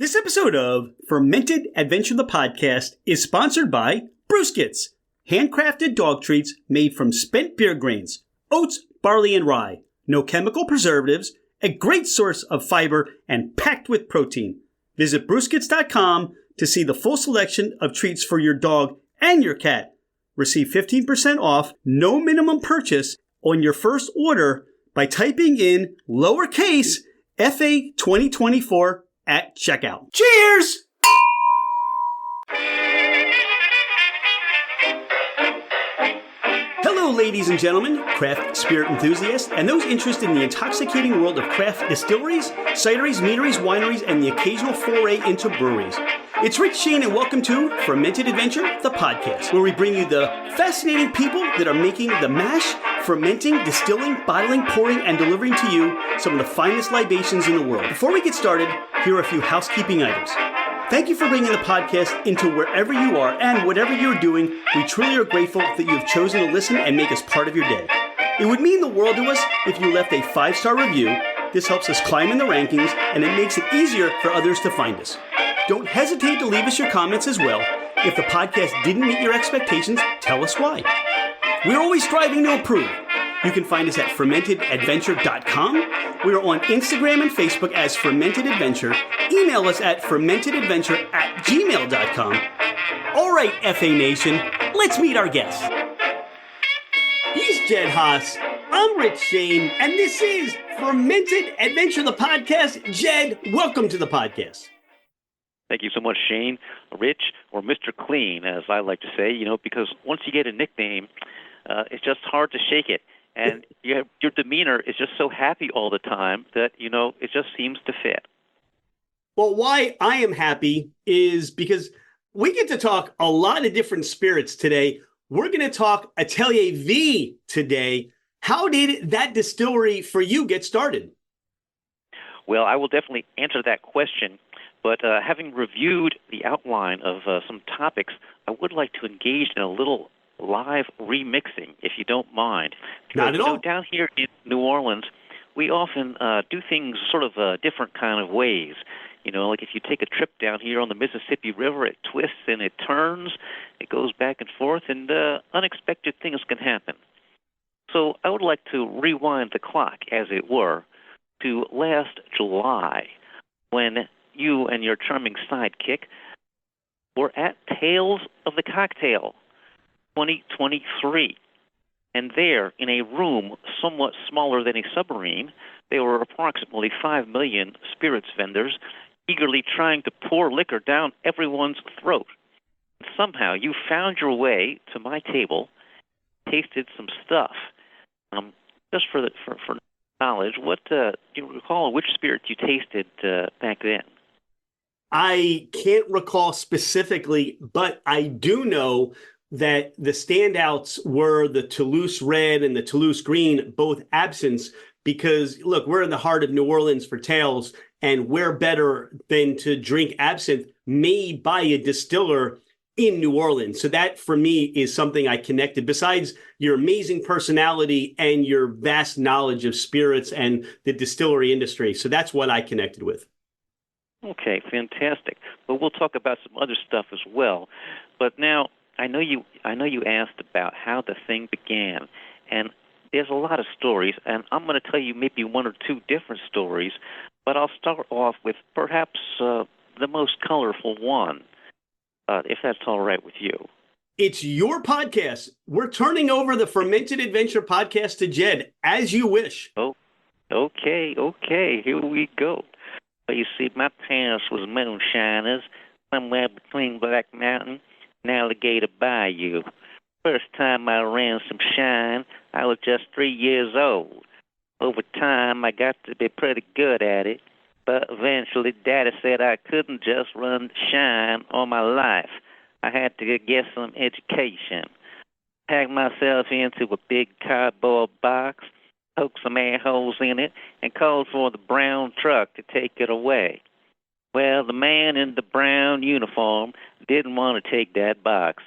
This episode of Fermented Adventure the Podcast is sponsored by Brewskits, handcrafted dog treats made from spent beer grains, oats, barley, and rye. No chemical preservatives, a great source of fiber, and packed with protein. Visit brewskits.com to see the full selection of treats for your dog and your cat. Receive 15% off, no minimum purchase on your first order by typing in lowercase FA 2024 at checkout. Cheers! Hello, ladies and gentlemen, craft spirit enthusiasts, and those interested in the intoxicating world of craft distilleries, cideries, meaderies, wineries, and the occasional foray into breweries. It's Rich Shane, and welcome to Fermented Adventure, the podcast, where we bring you the fascinating people that are making the mash, fermenting, distilling, bottling, pouring, and delivering to you some of the finest libations in the world. Before we get started, here are a few housekeeping items. Thank you for bringing the podcast into wherever you are and whatever you're doing. We truly are grateful that you have chosen to listen and make us part of your day. It would mean the world to us if you left a 5-star review. This helps us climb in the rankings, and it makes it easier for others to find us. Don't hesitate to leave us your comments as well. If the podcast didn't meet your expectations, tell us why. We're always striving to improve. You can find us at fermentedadventure.com. We are on Instagram and Facebook as Fermented Adventure. Email us at fermentedadventure@gmail.com. All right, FA Nation, let's meet our guest. He's Jedd Haas. I'm Rich Shane, and this is Fermented Adventure, the podcast. Jedd, welcome to the podcast. Thank you so much, Shane, Rich, or Mr. Clean, as I like to say, because once you get a nickname, it's just hard to shake it. And your demeanor is just so happy all the time that, it just seems to fit. Well, why I am happy is because we get to talk a lot of different spirits today. We're going to talk Atelier V today. How did that distillery for you get started? Well, I will definitely answer that question. But having reviewed the outline of some topics, I would like to engage in a little live remixing, if you don't mind. Not at all. Down here in New Orleans, we often do things sort of different kind of ways. Like if you take a trip down here on the Mississippi River, it twists and it turns, it goes back and forth, and unexpected things can happen. So I would like to rewind the clock, as it were, to last July, when you and your charming sidekick were at Tales of the Cocktail 2023. And there, in a room somewhat smaller than a submarine, there were approximately 5 million spirits vendors eagerly trying to pour liquor down everyone's throat. Somehow you found your way to my table, tasted some stuff. Just for knowledge, what do you recall which spirit you tasted back then? I can't recall specifically, but I do know that the standouts were the Toulouse Red and the Toulouse Green, both absinthes, because, look, we're in the heart of New Orleans for Tales, and where better than to drink absinthe made by a distiller in New Orleans. So that, for me, is something I connected, besides your amazing personality and your vast knowledge of spirits and the distillery industry. So that's what I connected with. Okay, fantastic. Well, we'll talk about some other stuff as well. But now, I know you asked about how the thing began, and there's a lot of stories, and I'm going to tell you maybe one or two different stories, but I'll start off with perhaps the most colorful one, if that's all right with you. It's your podcast. We're turning over the Fermented Adventure podcast to Jedd, as you wish. Oh, okay, here we go. Well, you see, my parents was moonshiners somewhere between Black Mountain and Alligator Bayou. First time I ran some shine, I was just 3 years old. Over time, I got to be pretty good at it, but eventually Daddy said I couldn't just run shine all my life. I had to get some education. Packed myself into a big cardboard box, poked some air holes in it, and called for the brown truck to take it away. Well, the man in the brown uniform didn't want to take that box.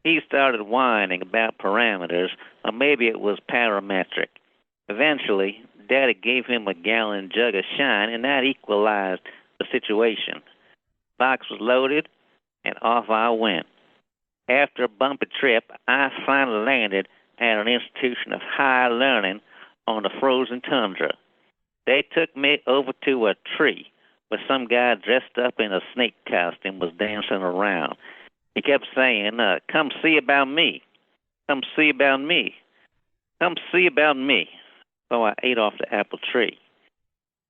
He started whining about parameters, or maybe it was parametric. Eventually, Daddy gave him a gallon jug of shine, and that equalized the situation. box was loaded, and off I went. After a bumpy trip, I finally landed at an institution of higher learning on the frozen tundra. They took me over to a tree where some guy dressed up in a snake costume was dancing around. He kept saying, come see about me. Come see about me. Come see about me. So I ate off the apple tree.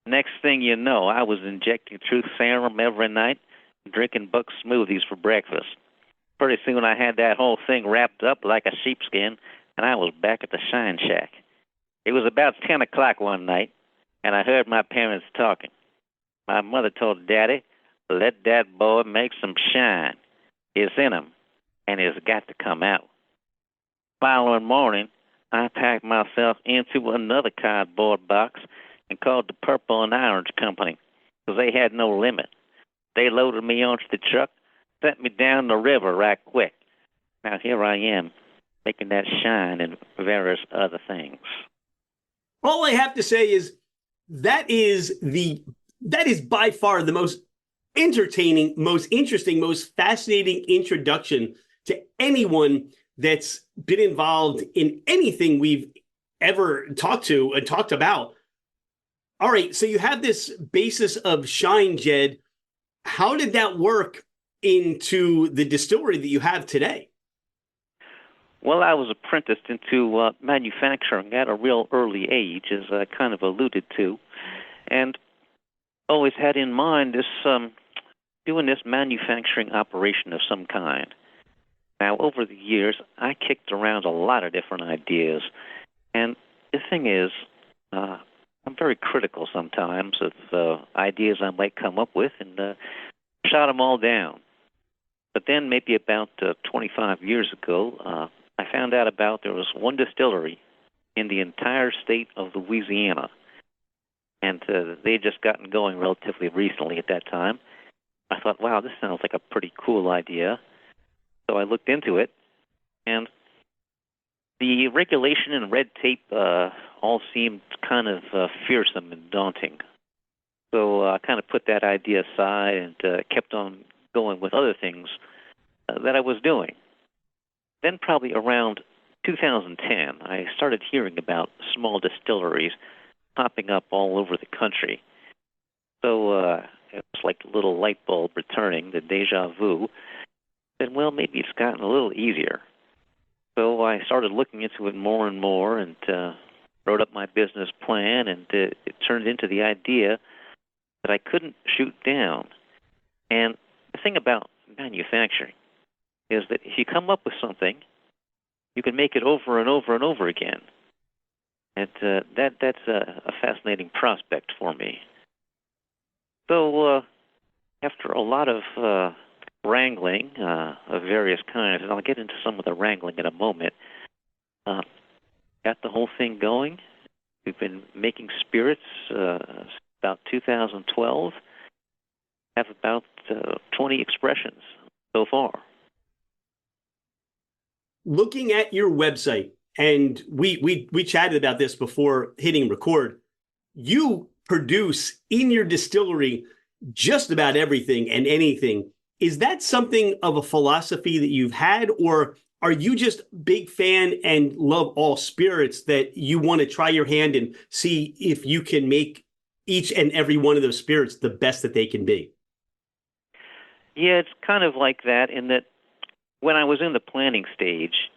Next thing you know, I was injecting truth serum every night and drinking buck smoothies for breakfast. Pretty soon I had that whole thing wrapped up like a sheepskin, and I was back at the Shine Shack. It was about 10 o'clock one night, and I heard my parents talking. My mother told Daddy, let that boy make some shine. It's in him, and it's got to come out. Following morning, I packed myself into another cardboard box and called the Purple and Orange Company, because they had no limit. They loaded me onto the truck, sent me down the river right quick. Now here I am, making that shine and various other things. All I have to say is that is by far the most entertaining, most interesting, most fascinating introduction to anyone that's been involved in anything we've ever talked about. All right, so you have this basis of shine, Jedd. How did that work into the distillery that you have today? Well, I was apprenticed into manufacturing at a real early age, as I kind of alluded to, and always had in mind this doing this manufacturing operation of some kind. Now, over the years, I kicked around a lot of different ideas, and the thing is, I'm very critical sometimes of ideas I might come up with, and shot them all down. But then maybe about 25 years ago, I found out there was one distillery in the entire state of Louisiana, and they had just gotten going relatively recently at that time. I thought, wow, this sounds like a pretty cool idea. So I looked into it, and the regulation and red tape all seemed kind of fearsome and daunting. So I kind of put that idea aside and kept on going with other things that I was doing. Then probably around 2010, I started hearing about small distilleries popping up all over the country. So it was like a little light bulb returning, the deja vu. And, well, maybe it's gotten a little easier. So I started looking into it more and more and wrote up my business plan, and it turned into the idea that I couldn't shoot down. And the thing about manufacturing is that if you come up with something, you can make it over and over and over again. And that's a fascinating prospect for me. So after a lot of wrangling of various kinds, and I'll get into some of the wrangling in a moment, got the whole thing going. We've been making spirits about 2012. Have about 20 expressions so far. Looking at your website, and we chatted about this before hitting record, you produce in your distillery just about everything and anything. Is that something of a philosophy that you've had, or are you just big fan and love all spirits that you want to try your hand and see if you can make each and every one of those spirits the best that they can be? Yeah, it's kind of like that in that when I was in the planning stage,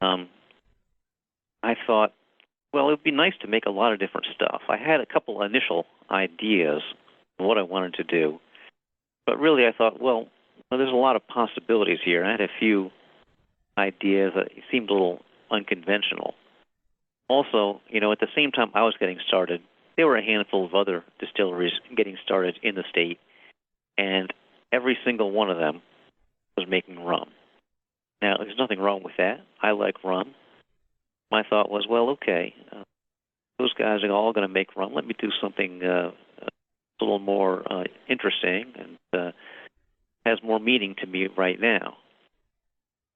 I thought, well, it would be nice to make a lot of different stuff. I had a couple initial ideas of what I wanted to do, but really I thought, well, there's a lot of possibilities here. I had a few ideas that seemed a little unconventional. Also, at the same time I was getting started, there were a handful of other distilleries getting started in the state, and every single one of them was making rum. Now, there's nothing wrong with that. I like rum. My thought was, well, okay, those guys are all going to make rum. Let me do something a little more interesting and has more meaning to me right now.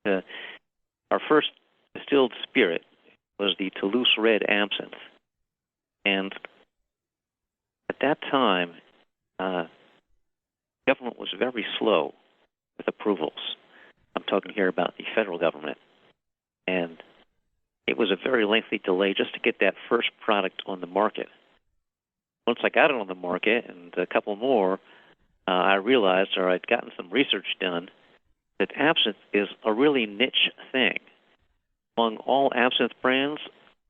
Our first distilled spirit was the Toulouse Red Absinthe. And at that time, got government was very slow with approvals. I'm talking here about the federal government. And it was a very lengthy delay just to get that first product on the market. Once I got it on the market and a couple more, I realized, or I'd gotten some research done, that absinthe is a really niche thing. Among all absinthe brands,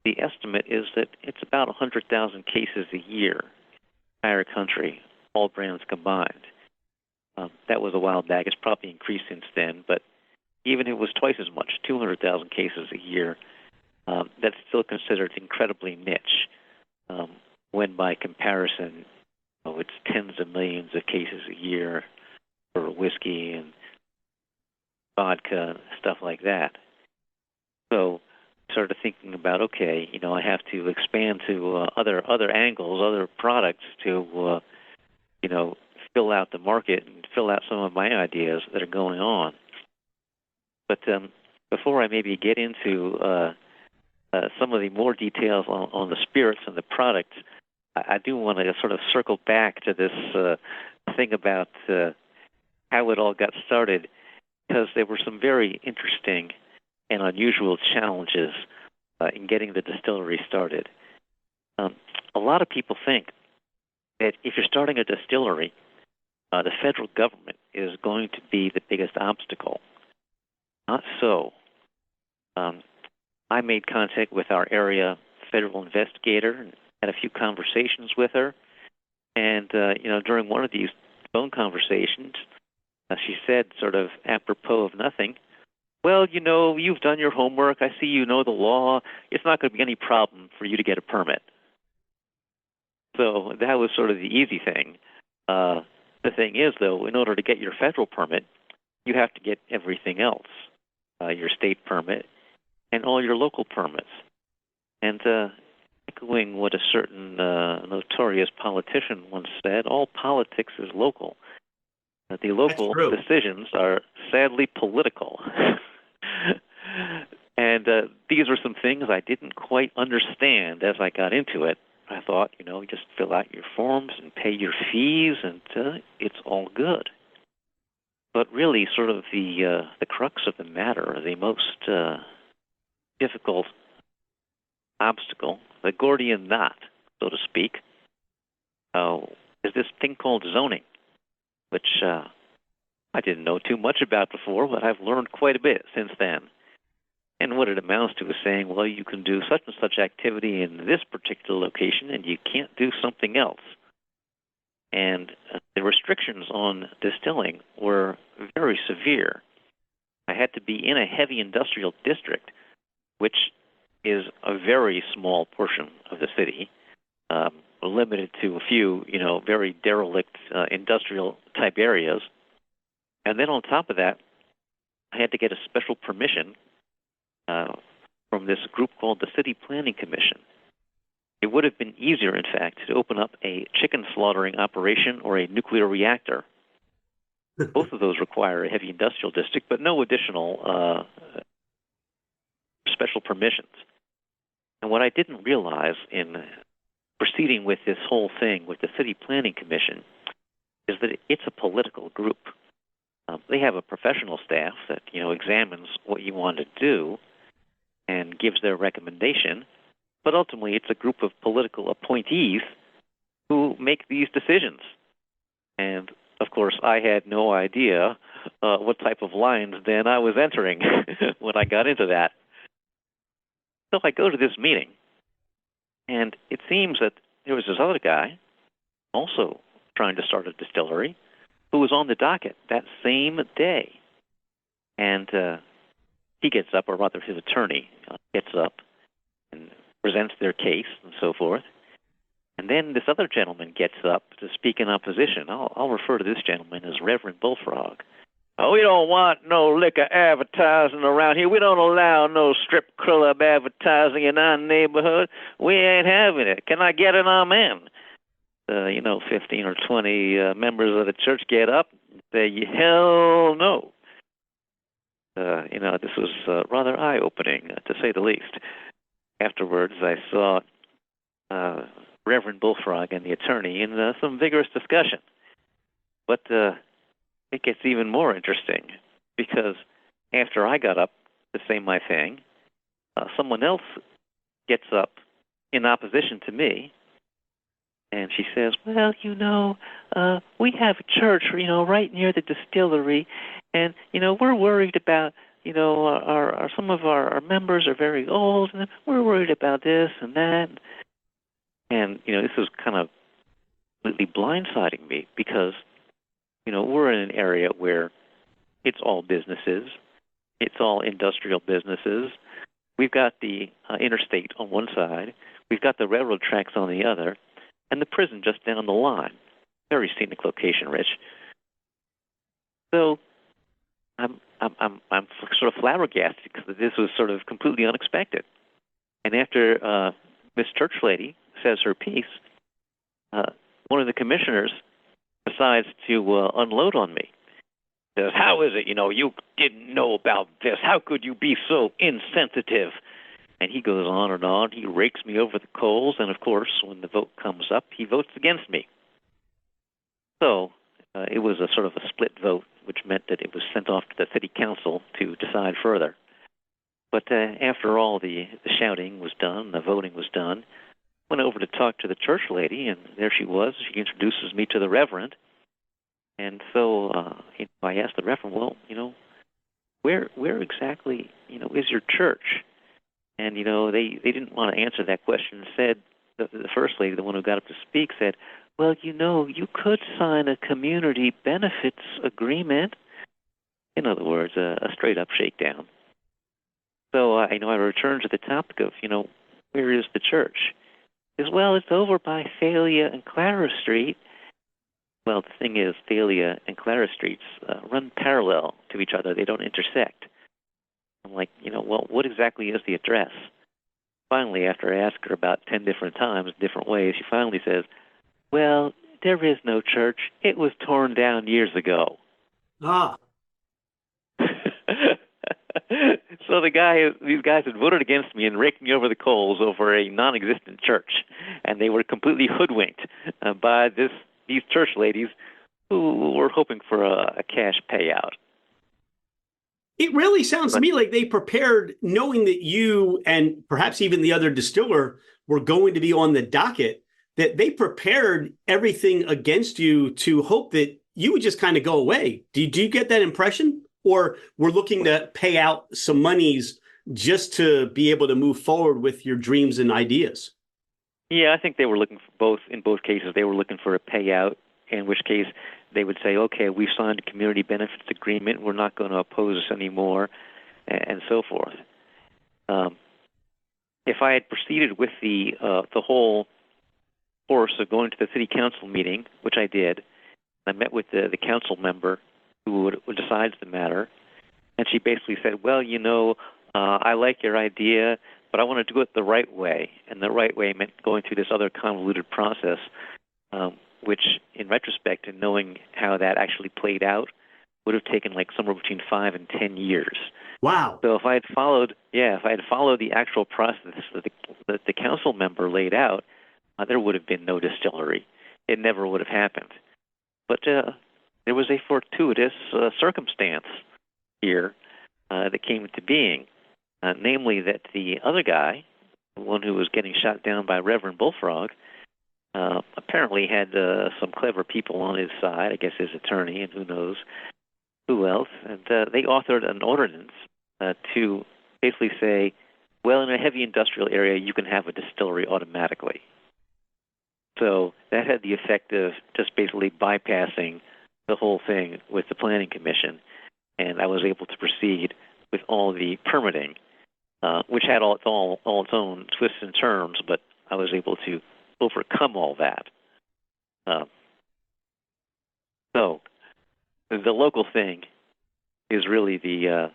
the estimate is that it's about 100,000 cases a year, entire country, all brands combined. That was a while back. It's probably increased since then, but even if it was twice as much, 200,000 cases a year, that's still considered incredibly niche. When by comparison, it's tens of millions of cases a year for whiskey and vodka and stuff like that. So I started thinking about, okay, I have to expand to other angles, other products to, fill out the market and fill out some of my ideas that are going on. But before I maybe get into some of the more details on the spirits and the products, I do want to sort of circle back to this thing about how it all got started, because there were some very interesting and unusual challenges in getting the distillery started. A lot of people think that if you're starting a distillery, the federal government is going to be the biggest obstacle. Not so. I made contact with our area federal investigator and had a few conversations with her. And, during one of these phone conversations, she said, sort of apropos of nothing, well, you've done your homework. I see you know the law. It's not going to be any problem for you to get a permit. So that was sort of the easy thing. The thing is, though, in order to get your federal permit, you have to get everything else, your state permit and all your local permits. And echoing what a certain notorious politician once said, all politics is local. The local decisions are sadly political. And these were some things I didn't quite understand as I got into it. I thought, just fill out your forms and pay your fees, and it's all good. But really, sort of the crux of the matter, the most difficult obstacle, the Gordian knot, so to speak, is this thing called zoning, which I didn't know too much about before, but I've learned quite a bit since then. And what it amounts to is saying, well, you can do such and such activity in this particular location, and you can't do something else. And the restrictions on distilling were very severe. I had to be in a heavy industrial district, which is a very small portion of the city, limited to a few, very derelict industrial-type areas. And then on top of that, I had to get a special permission from this group called the City Planning Commission. It would have been easier, in fact, to open up a chicken slaughtering operation or a nuclear reactor. Both of those require a heavy industrial district, but no additional special permissions. And what I didn't realize in proceeding with this whole thing with the City Planning Commission is that it's a political group. They have a professional staff that, examines what you want to do and gives their recommendation, but ultimately it's a group of political appointees who make these decisions. And, of course, I had no idea what type of lines then I was entering when I got into that. So I go to this meeting, and it seems that there was this other guy also trying to start a distillery who was on the docket that same day. And he gets up, or rather his attorney gets up and presents their case and so forth. And then this other gentleman gets up to speak in opposition. I'll refer to this gentleman as Reverend Bullfrog. Oh, we don't want no liquor advertising around here. We don't allow no strip club advertising in our neighborhood. We ain't having it. Can I get an amen? 15 or 20 members of the church get up and say, hell no. This was rather eye-opening, to say the least. Afterwards, I saw Reverend Bullfrog and the attorney in some vigorous discussion. But it gets even more interesting because after I got up to say my thing, someone else gets up in opposition to me, and she says, well, we have a church, right near the distillery, and, we're worried about, some of our members are very old, and we're worried about this and that. And, this was kind of completely blindsiding me because, we're in an area where it's all businesses, it's all industrial businesses. We've got the interstate on one side, we've got the railroad tracks on the other, and the prison just down the line. Very scenic location, Rich. So I'm sort of flabbergasted because this was sort of completely unexpected. And after Miss Churchlady says her piece, one of the commissioners decides to unload on me. He says, how is it, you didn't know about this? How could you be so insensitive? And he goes on and on. He rakes me over the coals, and of course, when the vote comes up, he votes against me. So it was a sort of a split vote, which meant that it was sent off to the city council to decide further. But after all the shouting was done, the voting was done, went over to talk to the church lady, and there she was. She introduces me to the reverend. And so I asked the reverend, well, where exactly, is your church? And, they didn't want to answer that question. Said, the first lady, the one who got up to speak, said, well, you could sign a community benefits agreement. In other words, a straight-up shakedown. So, I returned to the topic of, where is the church? As well, it's over by Thalia and Clara Street. Well, the thing is, Thalia and Clara Streets run parallel to each other. They don't intersect. I'm like, well, what exactly is the address? Finally, after I asked her about 10 different times, different ways, she finally says, well, there is no church. It was torn down years ago. Ah. So these guys had voted against me and raked me over the coals over a non-existent church, and they were completely hoodwinked by these church ladies who were hoping for a cash payout. It really sounds to me like they prepared, knowing that you and perhaps even the other distiller were going to be on the docket, that they prepared everything against you to hope that you would just kind of go away. Do you get that impression? Or we're looking to pay out some monies just to be able to move forward with your dreams and ideas? Yeah, I think they were looking for both. In both cases, they were looking for a payout, in which case they would say, okay, we've signed a community benefits agreement. We're not going to oppose this anymore, and so forth. If I had proceeded with the whole course of going to the city council meeting, which I did, I met with the council member who decides the matter, and she basically said, well, I like your idea, but I want to do it the right way. And the right way meant going through this other convoluted process, which, in retrospect, and knowing how that actually played out, would have taken like somewhere between 5 and 10 years. Wow. So if I had followed the actual process that the council member laid out, there would have been no distillery. It never would have happened. But there was a fortuitous circumstance here that came into being, namely that the other guy, the one who was getting shot down by Reverend Bullfrog, apparently had some clever people on his side, I guess his attorney and who knows who else, and they authored an ordinance to basically say, well, in a heavy industrial area, you can have a distillery automatically. So that had the effect of just basically bypassing the whole thing with the Planning Commission, and I was able to proceed with all the permitting, which had all its own twists and turns, but I was able to overcome all that. So the local thing is really the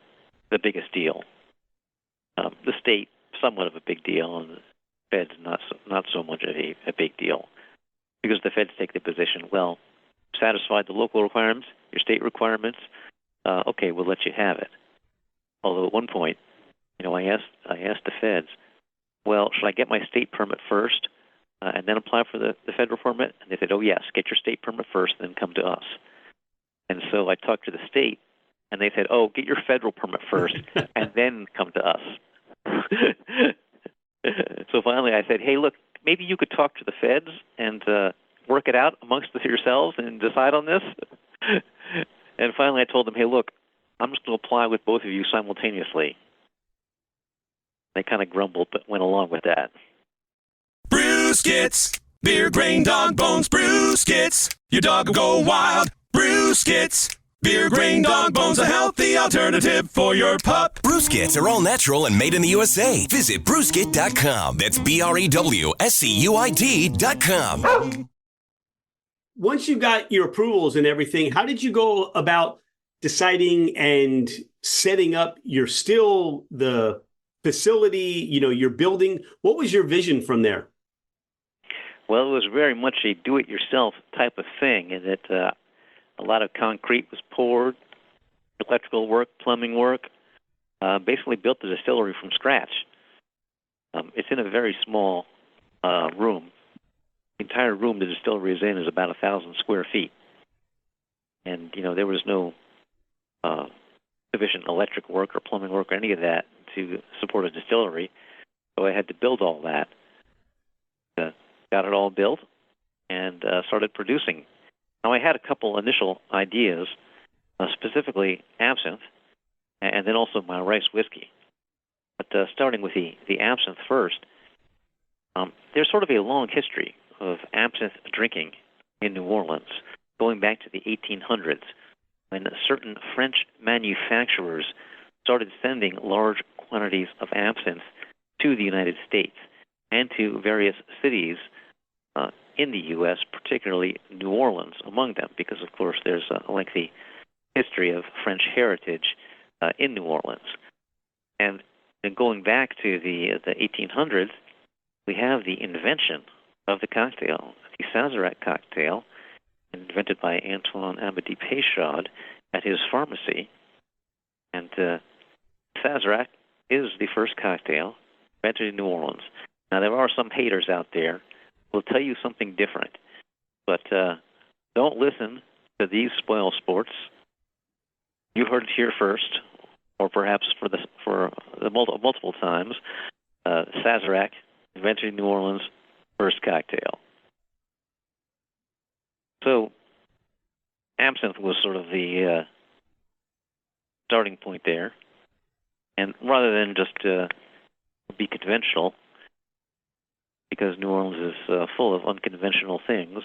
biggest deal. The state, somewhat of a big deal, and the feds not so much of a big deal, because the feds take the position, well, satisfied the local requirements, your state requirements, okay, we'll let you have it. Although at one point, I asked the feds, well, should I get my state permit first and then apply for the federal permit? And they said, oh, yes, get your state permit first, then come to us. And so I talked to the state, and they said, "Oh, get your federal permit first, and then come to us." So finally, I said, "Hey, look, maybe you could talk to the feds and work it out amongst yourselves and decide on this." And finally, I told them, "Hey, look, I'm just going to apply with both of you simultaneously." They kind of grumbled, but went along with that. Brewskits, beer, grain, dog bones, brewskits. Your dog will go wild. Brewskits, beer, grain, dog bones, a healthy alternative for your pup. Brewskits are all natural and made in the USA. Visit brewskit.com. That's BREWSCUIT.com. Once you got your approvals and everything, how did you go about deciding and setting up your still, the facility, your building? What was your vision from there? Well, it was very much a do-it-yourself type of thing, in that a lot of concrete was poured, electrical work, plumbing work, basically built the distillery from scratch. It's in a very small room. The entire room the distillery is in is about 1,000 square feet. And, there was no sufficient electric work or plumbing work or any of that to support a distillery. So I had to build all that. Got it all built and started producing. Now, I had a couple initial ideas, specifically absinthe, and then also my rice whiskey. But starting with the absinthe first, there's sort of a long history of absinthe drinking in New Orleans, going back to the 1800s, when certain French manufacturers started sending large quantities of absinthe to the United States and to various cities in the U.S., particularly New Orleans among them, because, of course, there's a lengthy history of French heritage in New Orleans. And going back to the 1800s, we have the invention of the cocktail, the Sazerac cocktail, invented by Antoine Amédée Peychaud at his pharmacy. And Sazerac is the first cocktail invented in New Orleans. Now, there are some haters out there who will tell you something different, but don't listen to these spoil sports. You heard it here first, or perhaps for the multiple times. Sazerac, invented in New Orleans, first cocktail. So, absinthe was sort of the starting point there. And rather than just be conventional, because New Orleans is full of unconventional things,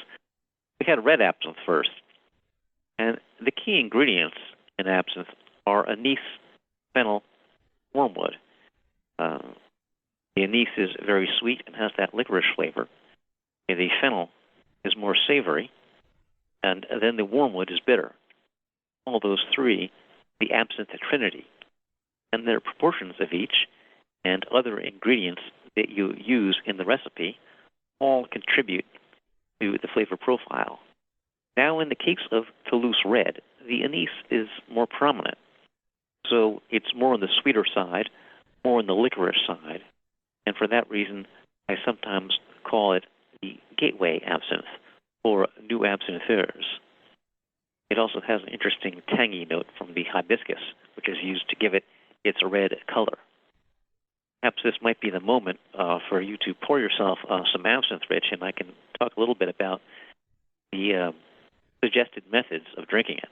we had red absinthe first. And the key ingredients in absinthe are anise, fennel, wormwood. The anise is very sweet and has that licorice flavor. The fennel is more savory, and then the wormwood is bitter. All those three, the absinthe trinity. And their proportions of each and other ingredients that you use in the recipe all contribute to the flavor profile. Now, in the case of Toulouse Red, the anise is more prominent. So it's more on the sweeter side, more on the licorice side. And for that reason, I sometimes call it the gateway absinthe for new absintheurs. It also has an interesting tangy note from the hibiscus, which is used to give it its red color. Perhaps this might be the moment for you to pour yourself some absinthe, Rich, and I can talk a little bit about the suggested methods of drinking it.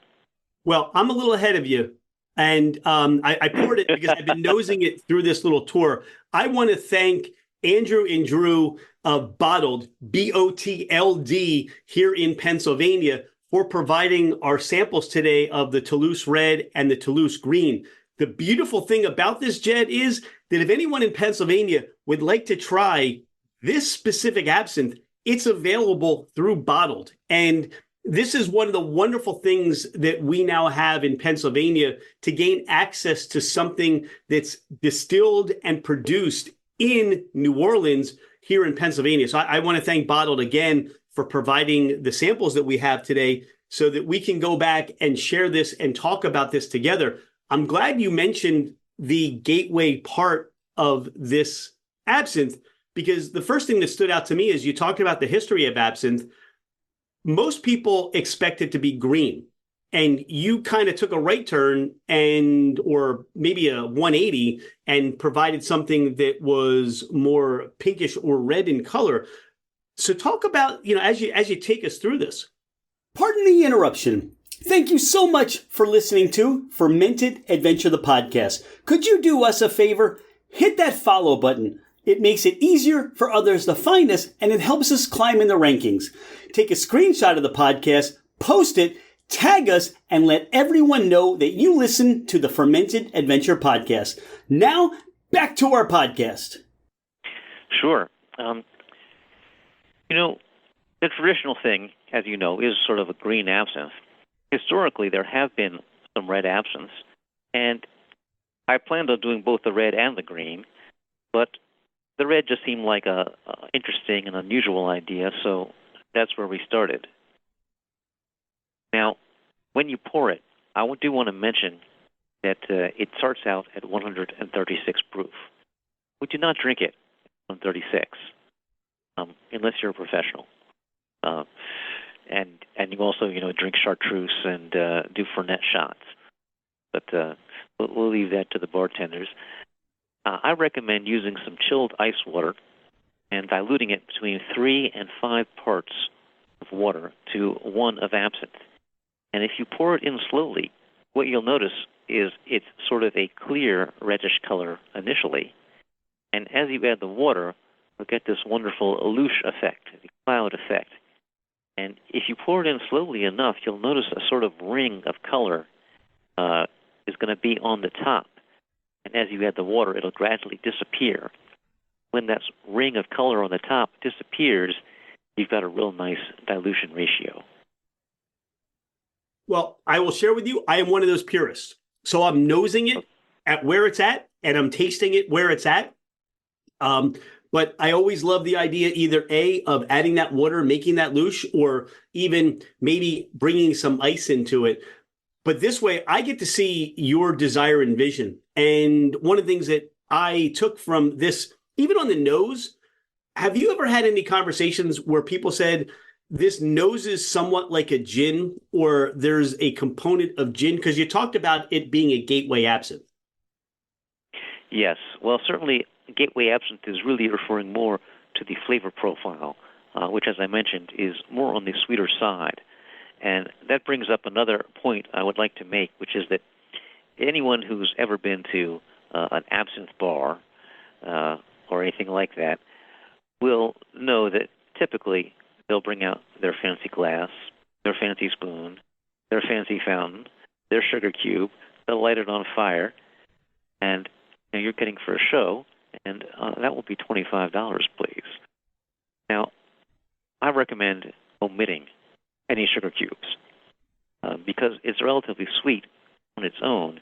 Well, I'm a little ahead of you, and I poured it because I've been nosing it through this little tour. I want to thank Andrew and Drew of Bottled, B-O-T-L-D, here in Pennsylvania, for providing our samples today of the Toulouse Red and the Toulouse Green. The beautiful thing about this, Jedd, is that if anyone in Pennsylvania would like to try this specific absinthe, it's available through Bottled. And this is one of the wonderful things that we now have in Pennsylvania to gain access to something that's distilled and produced in New Orleans here in Pennsylvania. So I want to thank Bottled again for providing the samples that we have today so that we can go back and share this and talk about this together. I'm glad you mentioned the gateway part of this absinthe, because the first thing that stood out to me is you talked about the history of absinthe. Most people expect it to be green. and you kind of took a right turn or maybe a 180 and provided something that was more pinkish or red in color. So talk about, as you take us through this. Pardon the interruption. Thank you so much for listening to Fermented Adventure, the podcast. Could you do us a favor? Hit that follow button. It makes it easier for others to find us, and it helps us climb in the rankings. Take a screenshot of the podcast, post it, tag us, and let everyone know that you listen to the Fermented Adventure podcast. Now, back to our podcast. Sure. The traditional thing, as you know, is sort of a green absinthe. Historically, there have been some red absinthes, and I planned on doing both the red and the green, but the red just seemed like a interesting and unusual idea, so that's where we started. Now, when you pour it, I do want to mention that it starts out at 136 proof. We do not drink it at 136, unless you're a professional. And you also, drink chartreuse and do Fernet shots. But we'll leave that to the bartenders. I recommend using some chilled ice water and diluting it between 3 and 5 parts of water to 1 of absinthe. And if you pour it in slowly, what you'll notice is it's sort of a clear reddish color initially. And as you add the water, you'll get this wonderful elouche effect, the cloud effect. And if you pour it in slowly enough, you'll notice a sort of ring of color is going to be on the top. And as you add the water, it'll gradually disappear. When that ring of color on the top disappears, you've got a real nice dilution ratio. Well, I will share with you, I am one of those purists. So I'm nosing it at where it's at, and I'm tasting it where it's at. But I always love the idea either A, of adding that water, making that louche, or even maybe bringing some ice into it. But this way, I get to see your desire and vision. And one of the things that I took from this, even on the nose, have you ever had any conversations where people said, this noses somewhat like a gin, or there's a component of gin? Because you talked about it being a gateway absinthe. Yes. Well, certainly gateway absinthe is really referring more to the flavor profile, which, as I mentioned, is more on the sweeter side. And that brings up another point I would like to make, which is that anyone who's ever been to an absinthe bar or anything like that will know that typically they'll bring out their fancy glass, their fancy spoon, their fancy fountain, their sugar cube. They'll light it on fire, and you're getting for a show, and that will be $25, please. Now, I recommend omitting any sugar cubes because it's relatively sweet on its own,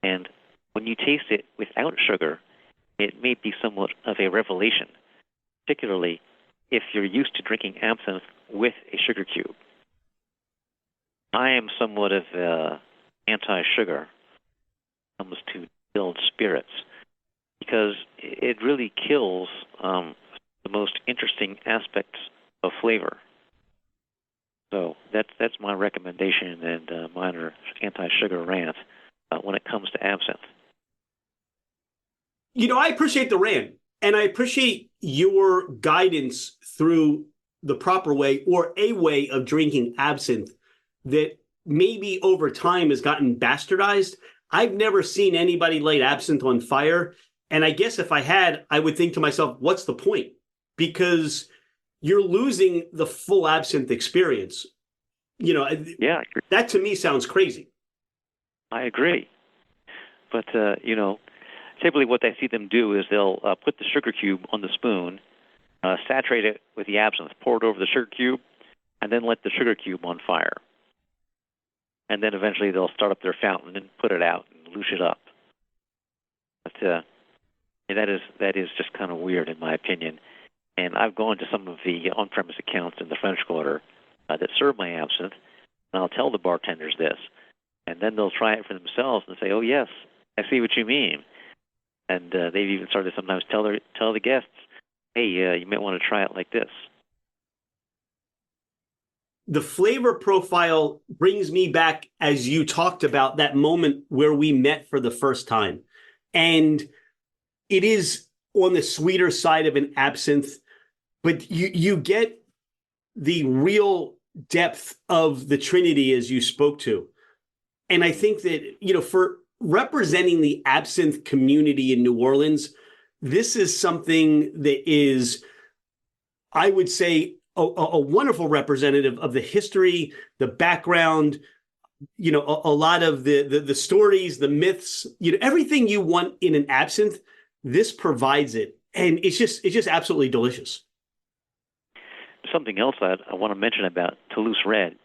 and when you taste it without sugar, it may be somewhat of a revelation, particularly if you're used to drinking absinthe with a sugar cube. I am somewhat of anti-sugar when it comes to distilled spirits because it really kills the most interesting aspects of flavor. So that's my recommendation and minor anti-sugar rant when it comes to absinthe. I appreciate the rant, and I appreciate your guidance through the proper way or a way of drinking absinthe that maybe over time has gotten bastardized. I've never seen anybody light absinthe on fire. And I guess if I had, I would think to myself, what's the point? Because you're losing the full absinthe experience. Yeah, that to me sounds crazy. I agree. But, typically what I see them do is they'll put the sugar cube on the spoon, saturate it with the absinthe, pour it over the sugar cube, and then let the sugar cube on fire. And then eventually they'll start up their fountain and put it out and louche it up. But that is just kind of weird in my opinion. And I've gone to some of the on-premise accounts in the French Quarter that serve my absinthe, and I'll tell the bartenders this. And then they'll try it for themselves and say, oh, yes, I see what you mean. And they've even started to sometimes tell the guests, hey, you might want to try it like this. the flavor profile brings me back, as you talked about, that moment where we met for the first time. And it is on the sweeter side of an absinthe, but you get the real depth of the Trinity as you spoke to. And I think that, for representing the absinthe community in New Orleans, this is something that is, I would say, a wonderful representative of the history, the background, a lot of the stories, the myths, everything you want in an absinthe, this provides it. And it's just absolutely delicious. Something else I want to mention about Toulouse Red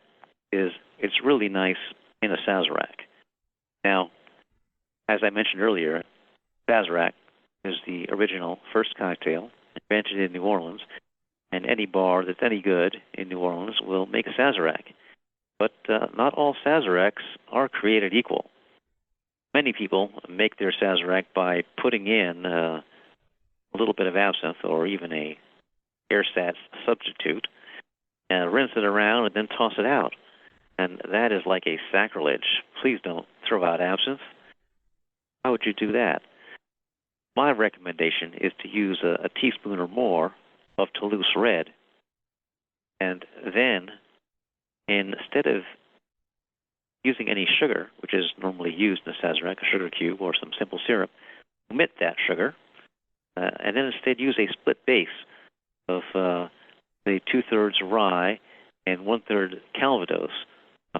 is it's really nice in a Sazerac. Now, as I mentioned earlier, Sazerac is the original first cocktail invented in New Orleans, and any bar that's any good in New Orleans will make a Sazerac. But not all Sazeracs are created equal. Many people make their Sazerac by putting in a little bit of absinthe or even a ersatz substitute, and rinse it around and then toss it out. And that is like a sacrilege. Please don't throw out absinthe. How would you do that? My recommendation is to use a teaspoon or more of Toulouse Red. And then, instead of using any sugar, which is normally used in a Sazerac, a sugar cube or some simple syrup, omit that sugar, and then instead use a split base of the 2/3 rye and 1/3 Calvados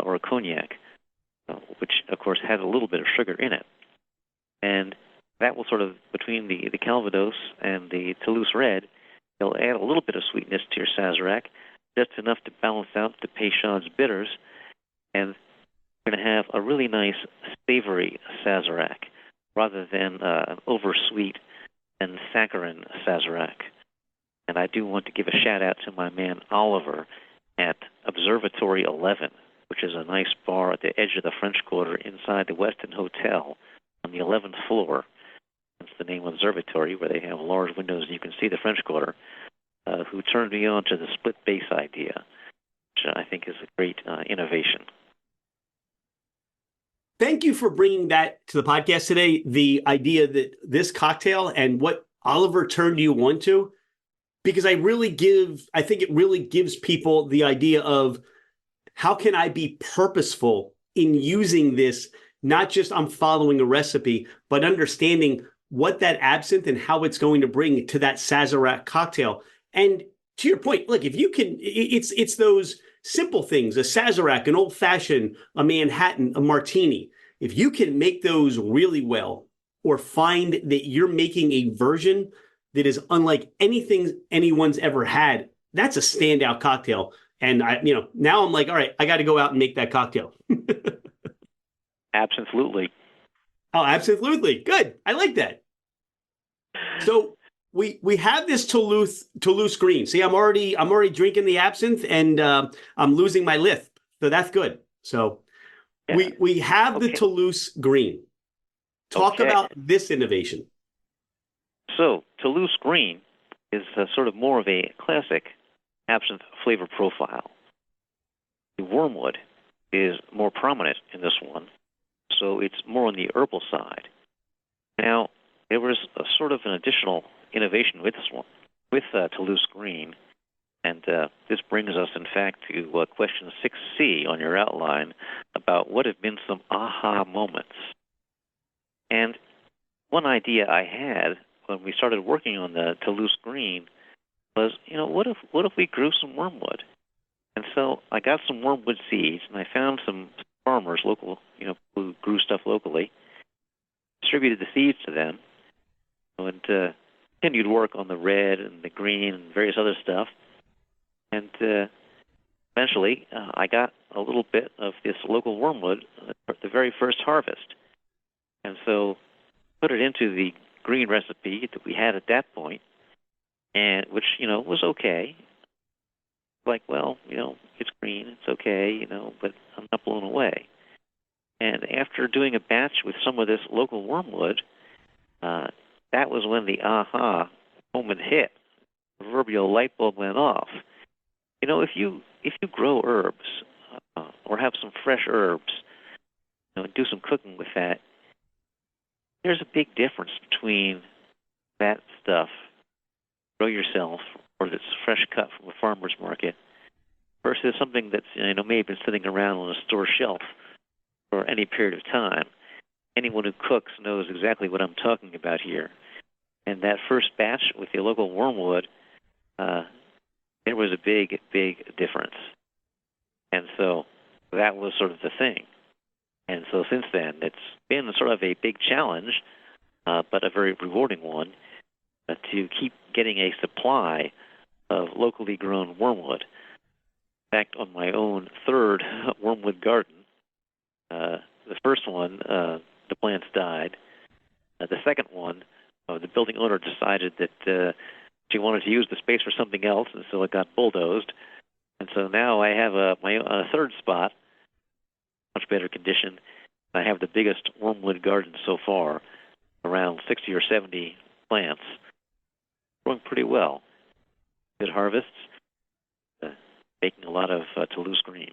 or a cognac, which of course has a little bit of sugar in it. And that will sort of, between the Calvados and the Toulouse Red, they'll add a little bit of sweetness to your Sazerac, just enough to balance out the Peychaud's bitters, and you're going to have a really nice savory Sazerac rather than an oversweet and saccharine Sazerac. And I do want to give a shout-out to my man Oliver at Observatory 11, which is a nice bar at the edge of the French Quarter inside the Westin Hotel on the 11th floor. That's the name of Observatory, where they have large windows and you can see the French Quarter, who turned me on to the split base idea, which I think is a great innovation. Thank you for bringing that to the podcast today, the idea that this cocktail and what Oliver turned you on to, because I think it really gives people the idea of how can I be purposeful in using this, not just I'm following a recipe, but understanding what that absinthe and how it's going to bring to that Sazerac cocktail. And to your point, look, if you can, it's those simple things, a Sazerac, an old fashioned, a Manhattan, a martini. If you can make those really well, or find that you're making a version that is unlike anything anyone's ever had, that's a standout cocktail. And now I'm like, all right, I got to go out and make that cocktail. Absolutely. Oh, absolutely. Good. I like that. So we have this Toulouse green. See, I'm already drinking the absinthe, and I'm losing my lisp. So that's good. So yeah. we have the Toulouse green. Talk about this innovation. So Toulouse green is sort of more of a classic absinthe flavor profile. The wormwood is more prominent in this one, so it's more on the herbal side. Now, there was a sort of an additional innovation with this one, with Toulouse green, and this brings us, in fact, to question 6C on your outline about what have been some aha moments. And one idea I had when we started working on the Toulouse green was, what if we grew some wormwood? And so I got some wormwood seeds, and I found some farmers local, who grew stuff locally, distributed the seeds to them, and continued work on the red and the green and various other stuff. And eventually, I got a little bit of this local wormwood at the very first harvest. And so put it into the green recipe that we had at that point, and which, was okay. Like, well, it's green, it's okay, but I'm not blown away. And after doing a batch with some of this local wormwood, that was when the aha moment hit. The proverbial light bulb went off. If you if you grow herbs or have some fresh herbs, and do some cooking with that, there's a big difference between that stuff, grow yourself, or that's fresh cut from a farmer's market, versus something that's may have been sitting around on a store shelf for any period of time. Anyone who cooks knows exactly what I'm talking about here. And that first batch with the local wormwood, there was a big, big difference. And so that was sort of the thing. And so since then, it's been sort of a big challenge, but a very rewarding one, to keep getting a supply of locally grown wormwood. In fact, on my own third wormwood garden, the first one, the plants died. The second one, the building owner decided that she wanted to use the space for something else, and so it got bulldozed. And so now I have my third spot, much better condition. I have the biggest wormwood garden so far, around 60 or 70 plants, growing pretty well. Good harvests, making a lot of Toulouse green.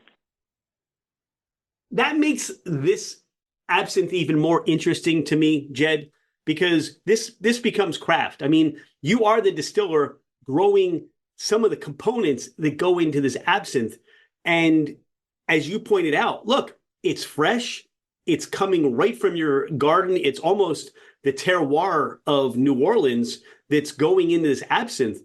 That makes this absinthe even more interesting to me, Jedd, because this becomes craft. I mean, you are the distiller growing some of the components that go into this absinthe. And as you pointed out, look, it's fresh. It's coming right from your garden. It's almost the terroir of New Orleans that's going into this absinthe.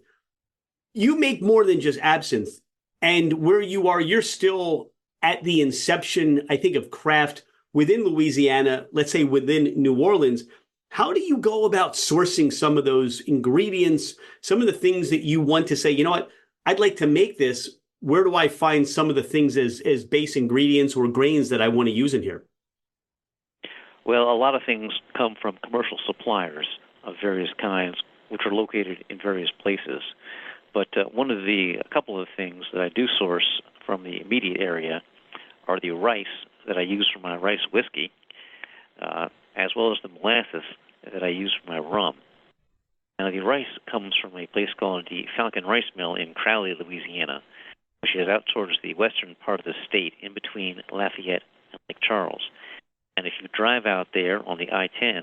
You make more than just absinthe. And where you are, you're still at the inception, I think, of craft within Louisiana, let's say within New Orleans. How do you go about sourcing some of those ingredients, some of the things that you want to say, you know what, I'd like to make this. Where do I find some of the things as base ingredients or grains that I want to use in here? Well, a lot of things come from commercial suppliers of various kinds, which are located in various places. But a couple of things that I do source from the immediate area are the rice that I use for my rice whiskey, as well as the molasses that I use for my rum. Now, the rice comes from a place called the Falcon Rice Mill in Crowley, Louisiana, which is out towards the western part of the state, in between Lafayette and Lake Charles. And if you drive out there on the I-10,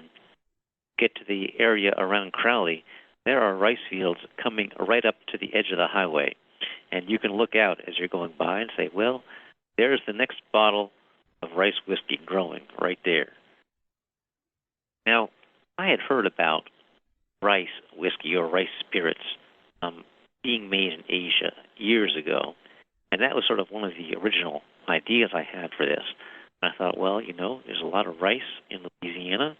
get to the area around Crowley, there are rice fields coming right up to the edge of the highway. And you can look out as you're going by and say, well, there's the next bottle of rice whiskey growing right there. Now, I had heard about rice whiskey or rice spirits being made in Asia years ago, and that was sort of one of the original ideas I had for this. And I thought, well, there's a lot of rice in Louisiana.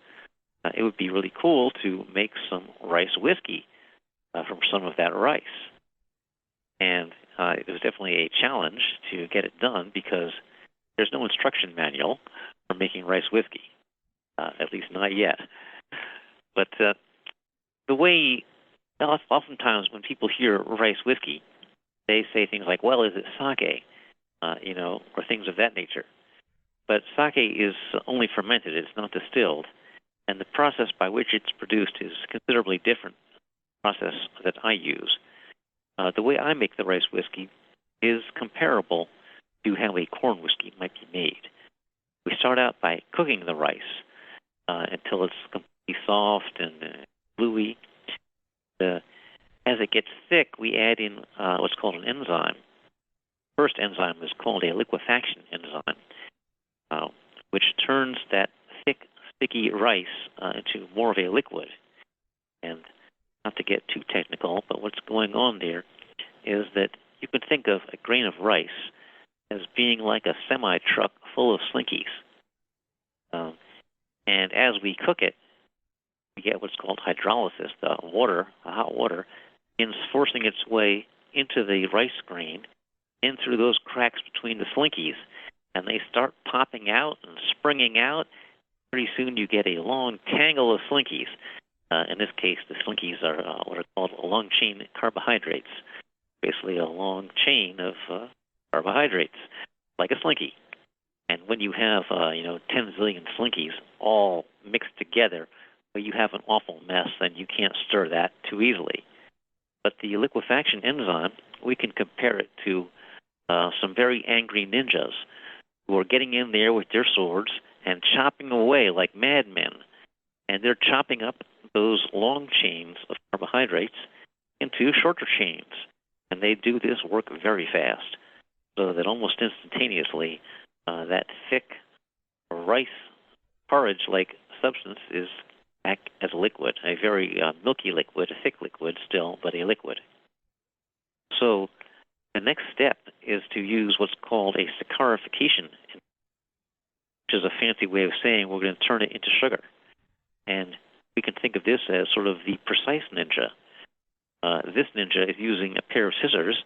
It would be really cool to make some rice whiskey from some of that rice. And it was definitely a challenge to get it done because there's no instruction manual for making rice whiskey, at least not yet. But the way, oftentimes when people hear rice whiskey, they say things like, well, is it sake, or things of that nature. But sake is only fermented, it's not distilled, and the process by which it's produced is considerably different from the process that I use. The way I make the rice whiskey is comparable to how a corn whiskey might be made. We start out by cooking the rice until it's completely soft and gluey. As it gets thick, we add in what's called an enzyme. The first enzyme is called a liquefaction enzyme, which turns that thick, sticky rice into more of a liquid. And not to get too technical, but what's going on there is that you can think of a grain of rice as being like a semi-truck full of Slinkies. And as we cook it, we get what's called hydrolysis. The hot water, is forcing its way into the rice grain, in through those cracks between the Slinkies, and they start popping out and springing out. Pretty soon you get a long tangle of Slinkies. In this case, the Slinkies are what are called long-chain carbohydrates, basically a long chain of carbohydrates, like a Slinky. And when you have 10 zillion Slinkies all mixed together, well, you have an awful mess, and you can't stir that too easily. But the liquefaction enzyme, we can compare it to some very angry ninjas who are getting in there with their swords and chopping away like madmen. And they're chopping up those long chains of carbohydrates into shorter chains. And they do this work very fast, so that almost instantaneously that thick rice porridge-like substance is back as a liquid, a very milky liquid, a thick liquid still, but a liquid. So the next step is to use what's called a saccharification, which is a fancy way of saying we're going to turn it into sugar. And we can think of this as sort of the precise ninja. This ninja is using a pair of scissors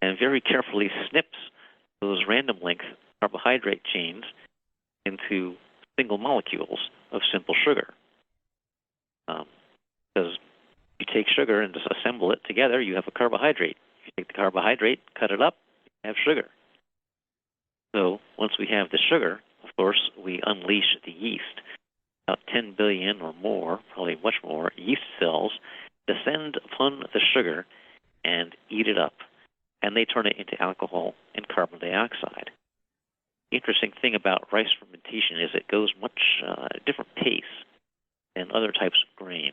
and very carefully snips those random length carbohydrate chains into single molecules of simple sugar. Because you take sugar and just assemble it together, you have a carbohydrate. If you take the carbohydrate, cut it up, you have sugar. So once we have the sugar, of course, we unleash the yeast. About 10 billion or more, probably much more, yeast cells descend upon the sugar and eat it up. And they turn it into alcohol and carbon dioxide. The interesting thing about rice fermentation is it goes much at a different pace than other types of grain.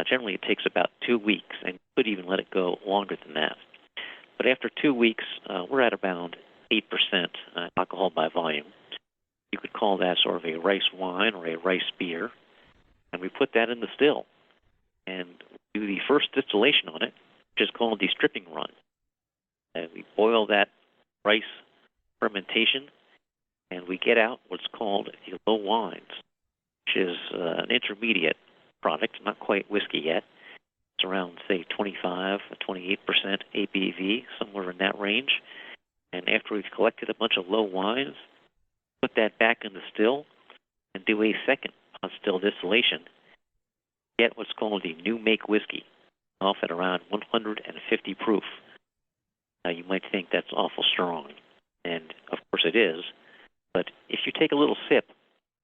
Generally, it takes about 2 weeks, and you could even let it go longer than that. But after 2 weeks, we're at about 8% alcohol by volume. You could call that sort of a rice wine or a rice beer. And we put that in the still and do the first distillation on it, which is called the stripping run. And we boil that rice fermentation, and we get out what's called the low wines, which is an intermediate product, not quite whiskey yet. It's around, say, 25 or 28% ABV, somewhere in that range. And after we've collected a bunch of low wines, put that back in the still and do a second pot still distillation. Get what's called the new make whiskey, off at around 150 proof. Now, you might think that's awful strong, and of course it is. But if you take a little sip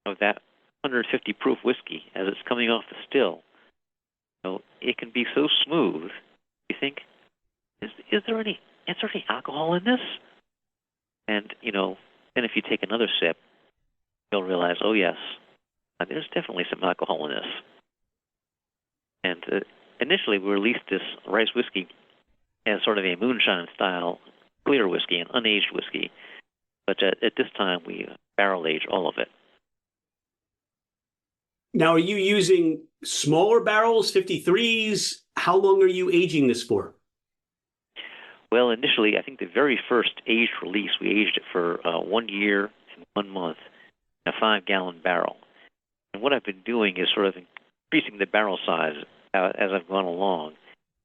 of that 150 proof whiskey as it's coming off the still, it can be so smooth. You think, is there any alcohol in this? And then if you take another sip, you'll realize, oh yes, there's definitely some alcohol in this. And initially, we released this rice whiskey as sort of a moonshine-style clear whiskey, an unaged whiskey. But at this time, we barrel age all of it. Now, are you using smaller barrels, 53s? How long are you aging this for? Well, initially, I think the very first aged release, we aged it for 1 year and 1 month in a 5-gallon barrel. And what I've been doing is sort of increasing the barrel size as I've gone along.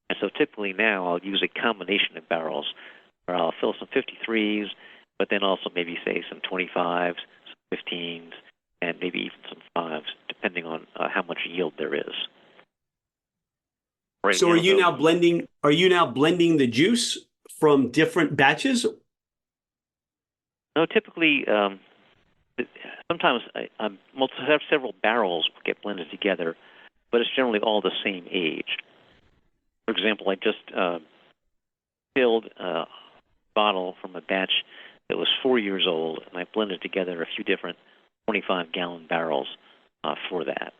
And so typically now I'll use a combination of barrels where I'll fill some 53s, but then also maybe, say, some 25s, some 15s, and maybe even some 5s, depending on how much yield there is. Right so now, are you now blending the juice from different batches? No, typically, sometimes several barrels get blended together, but it's generally all the same age. For example, I just filled a bottle from a batch that was 4 years old, and I blended together a few different 25-gallon barrels for that.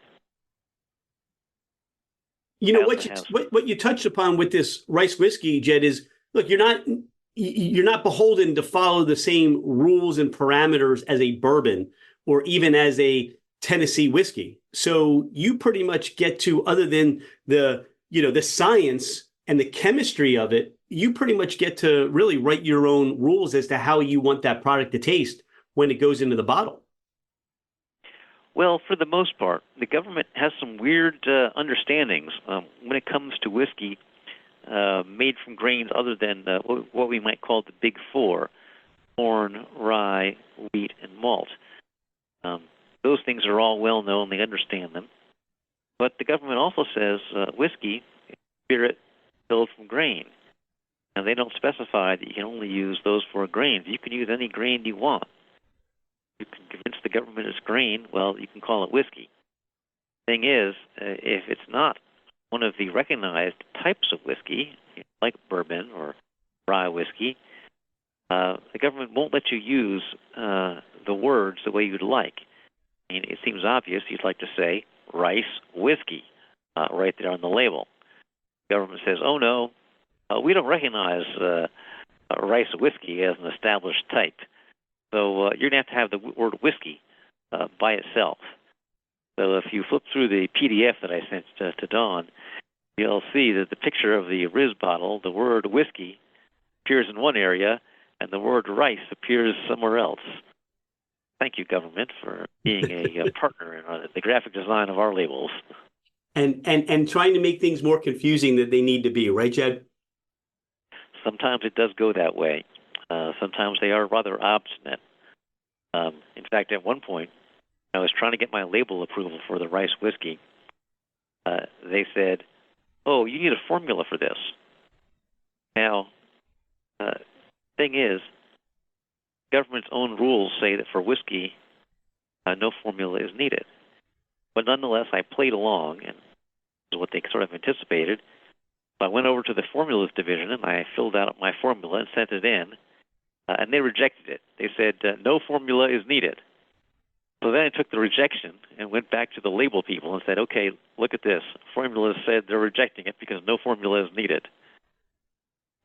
What you touched upon with this rice whiskey, Jedd, is look, you're not beholden to follow the same rules and parameters as a bourbon or even as a Tennessee whiskey. So you pretty much get to, other than the science and the chemistry of it, you pretty much get to really write your own rules as to how you want that product to taste when it goes into the bottle. Well, for the most part, the government has some weird understandings when it comes to whiskey made from grains other than what we might call the big four: corn, rye, wheat, and malt. Those things are all well known. They understand them. But the government also says whiskey is spirit filled from grain. And they don't specify that you can only use those 4 grains. You can use any grain you want. You can convince the government it's grain, well, you can call it whiskey. Thing is, if it's not one of the recognized types of whiskey, like bourbon or rye whiskey, the government won't let you use the words the way you'd like. I mean, it seems obvious you'd like to say rice whiskey right there on the label. The government says, oh, no, we don't recognize rice whiskey as an established type. So you're going to have the word whiskey by itself. So if you flip through the PDF that I sent to Dawn, you'll see that the picture of the Riz bottle, the word whiskey, appears in one area, and the word rice appears somewhere else. Thank you, government, for being a partner in the graphic design of our labels. And trying to make things more confusing than they need to be, right, Jedd? Sometimes it does go that way. Sometimes they are rather obstinate. In fact, at one point, I was trying to get my label approval for the rice whiskey. They said, oh, you need a formula for this. Now, thing is, government's own rules say that for whiskey, no formula is needed. But nonetheless, I played along, and this is what they sort of anticipated. I went over to the formulas division, and I filled out my formula and sent it in, and they rejected it. They said, no formula is needed. So then I took the rejection and went back to the label people and said, okay, look at this. Formulas said they're rejecting it because no formula is needed.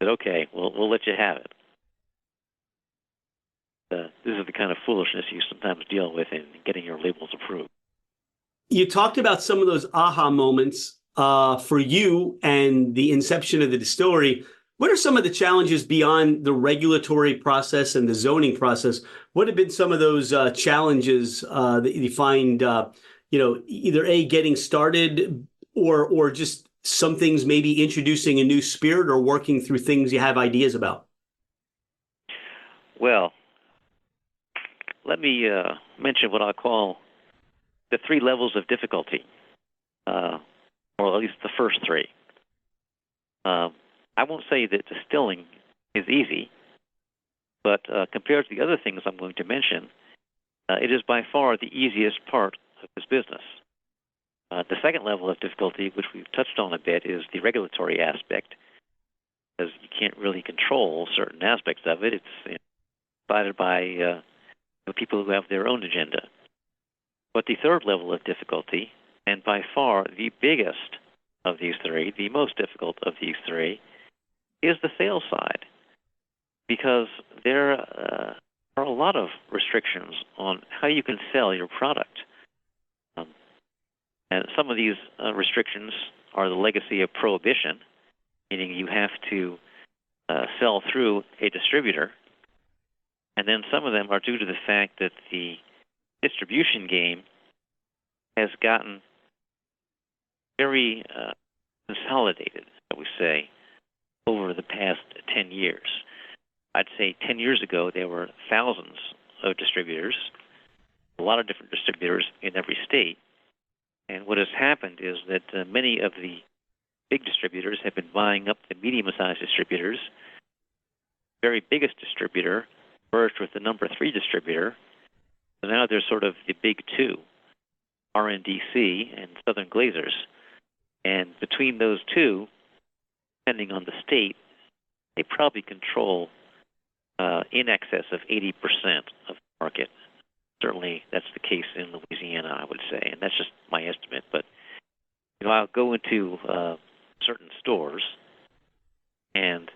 I said, okay, we'll let you have it. This is the kind of foolishness you sometimes deal with in getting your labels approved. You talked about some of those aha moments for you and the inception of the distillery. What are some of the challenges beyond the regulatory process and the zoning process? What have been some of those challenges that you find, either A, getting started or just some things maybe introducing a new spirit or working through things you have ideas about? Well, let me mention what I'll call the 3 levels of difficulty, or at least the first 3. I won't say that distilling is easy, but compared to the other things I'm going to mention, it is by far the easiest part of this business. The second level of difficulty, which we've touched on a bit, is the regulatory aspect, because you can't really control certain aspects of it. It's decided by the people who have their own agenda. But the third level of difficulty, and by far the biggest of these 3, the most difficult of these 3, is the sales side, because there are a lot of restrictions on how you can sell your product. And some of these restrictions are the legacy of prohibition, meaning you have to sell through a distributor. And then some of them are due to the fact that the distribution game has gotten very consolidated, I would say, over the past 10 years. I'd say 10 years ago there were thousands of distributors, a lot of different distributors in every state. And what has happened is that many of the big distributors have been buying up the medium-sized distributors. The very biggest distributor merged with the number 3 distributor. So now there's sort of the big 2, RNDC and Southern Glazers. And between those 2, depending on the state, they probably control in excess of 80% of the market. Certainly that's the case in Louisiana, I would say, and that's just my estimate. But I'll go into certain stores, and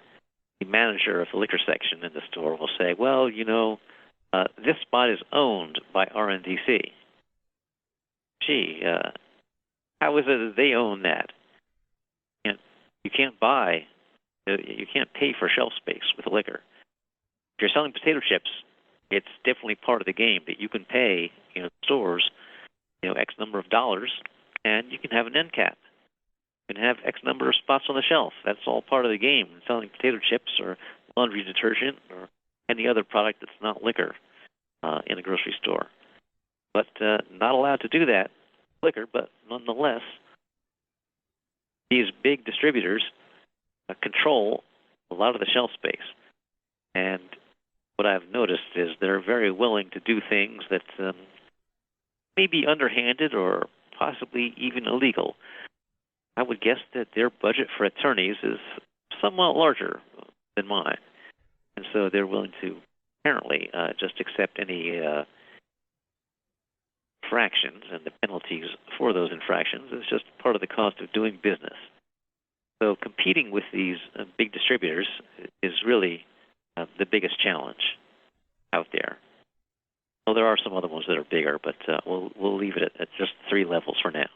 the manager of the liquor section in the store will say, well, this spot is owned by RNDC. Gee, how is it that they own that? You can't pay for shelf space with liquor. If you're selling potato chips, it's definitely part of the game that you can pay, stores, X number of dollars, and you can have an end cap. You can have X number of spots on the shelf. That's all part of the game. Selling potato chips or laundry detergent or any other product that's not liquor in a grocery store. But not allowed to do that, liquor, but nonetheless, these big distributors control a lot of the shelf space. And what I've noticed is they're very willing to do things that may be underhanded or possibly even illegal. I would guess that their budget for attorneys is somewhat larger than mine. And so they're willing to apparently just accept any infractions, and the penalties for those infractions is just part of the cost of doing business. So competing with these big distributors is really the biggest challenge out there. Well, there are some other ones that are bigger, but we'll leave it at just 3 levels for now.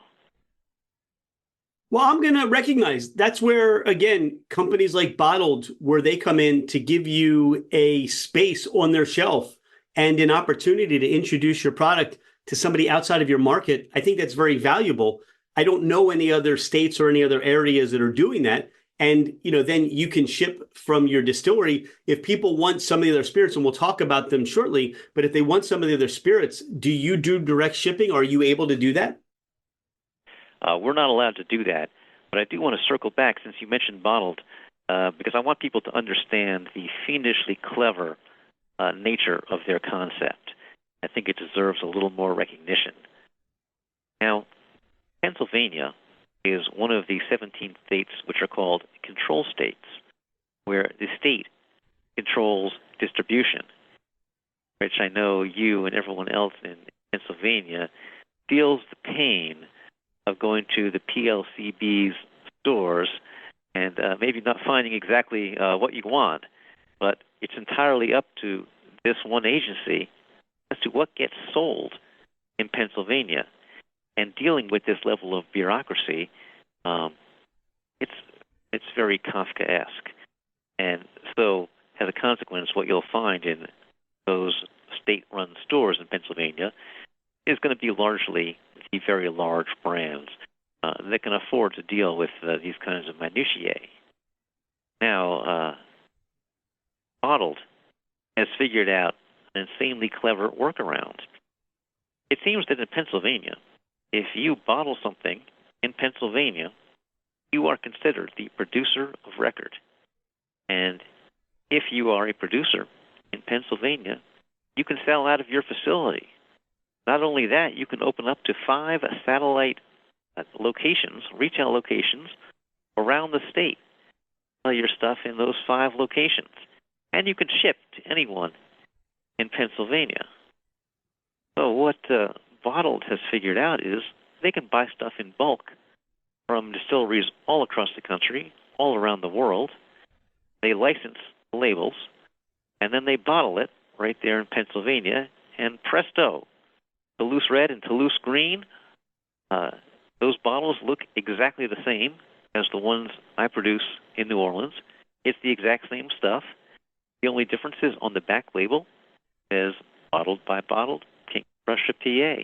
Well, I'm going to recognize that's where, again, companies like Bottled, where they come in to give you a space on their shelf and an opportunity to introduce your product to somebody outside of your market. I think that's very valuable. I don't know any other states or any other areas that are doing that. And, then you can ship from your distillery. If people want some of the other spirits, and we'll talk about them shortly, but if they want some of the other spirits, do you do direct shipping? Are you able to do that? We're not allowed to do that, but I do want to circle back since you mentioned Bottled, because I want people to understand the fiendishly clever nature of their concept. I think it deserves a little more recognition. Now, Pennsylvania is one of the 17 states which are called control states, where the state controls distribution, which I know you and everyone else in Pennsylvania feels the pain of going to the PLCB's stores and maybe not finding exactly what you want, but it's entirely up to this one agency as to what gets sold in Pennsylvania. And dealing with this level of bureaucracy, it's very Kafkaesque. And so, as a consequence, what you'll find in those state-run stores in Pennsylvania is going to be largely the very large brands that can afford to deal with these kinds of minutiae. Now, Bottled has figured out an insanely clever workaround. It seems that in Pennsylvania, if you bottle something in Pennsylvania, you are considered the producer of record. And if you are a producer in Pennsylvania, you can sell out of your facility. Not only that, you can open up to 5 satellite locations, retail locations, around the state. Sell your stuff in those 5 locations. And you can ship to anyone in Pennsylvania. So what Bottled has figured out is they can buy stuff in bulk from distilleries all across the country, all around the world. They license the labels, and then they bottle it right there in Pennsylvania, and presto, Toulouse Red and Toulouse Green, those bottles look exactly the same as the ones I produce in New Orleans. It's the exact same stuff. The only difference is on the back label is bottled by Bottled, King Prussia, PA.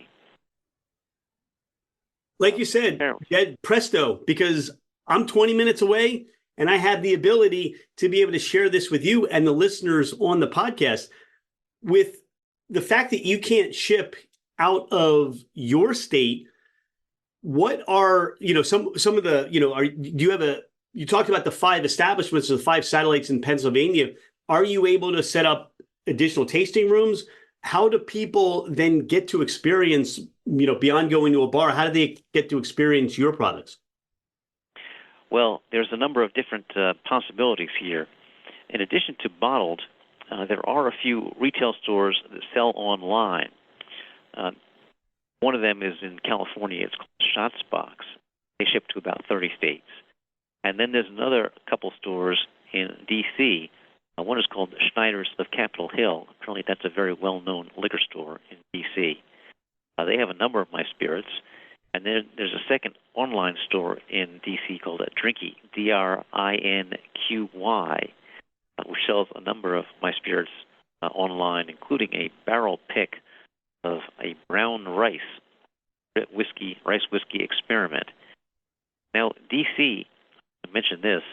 Like you said, Jedd, presto, because I'm 20 minutes away and I have the ability to be able to share this with you and the listeners on the podcast. With the fact that you can't ship out of your state, what are, some of the, you talked about the 5 establishments, the 5 satellites in Pennsylvania. Are you able to set up additional tasting rooms? How do people then get to experience, beyond going to a bar, how do they get to experience your products? Well, there's a number of different possibilities here. In addition to Bottled, there are a few retail stores that sell online. One of them is in California. It's called Shotsbox. They ship to about 30 states. And then there's another couple stores in D.C. One is called Schneider's of Capitol Hill. Apparently that's a very well-known liquor store in D.C. They have a number of my spirits. And then there's a second online store in D.C. called Drinky, D-R-I-N-Q-Y, which sells a number of my spirits online, including a barrel pick of a brown rice whiskey experiment. Now, D.C., I mentioned this,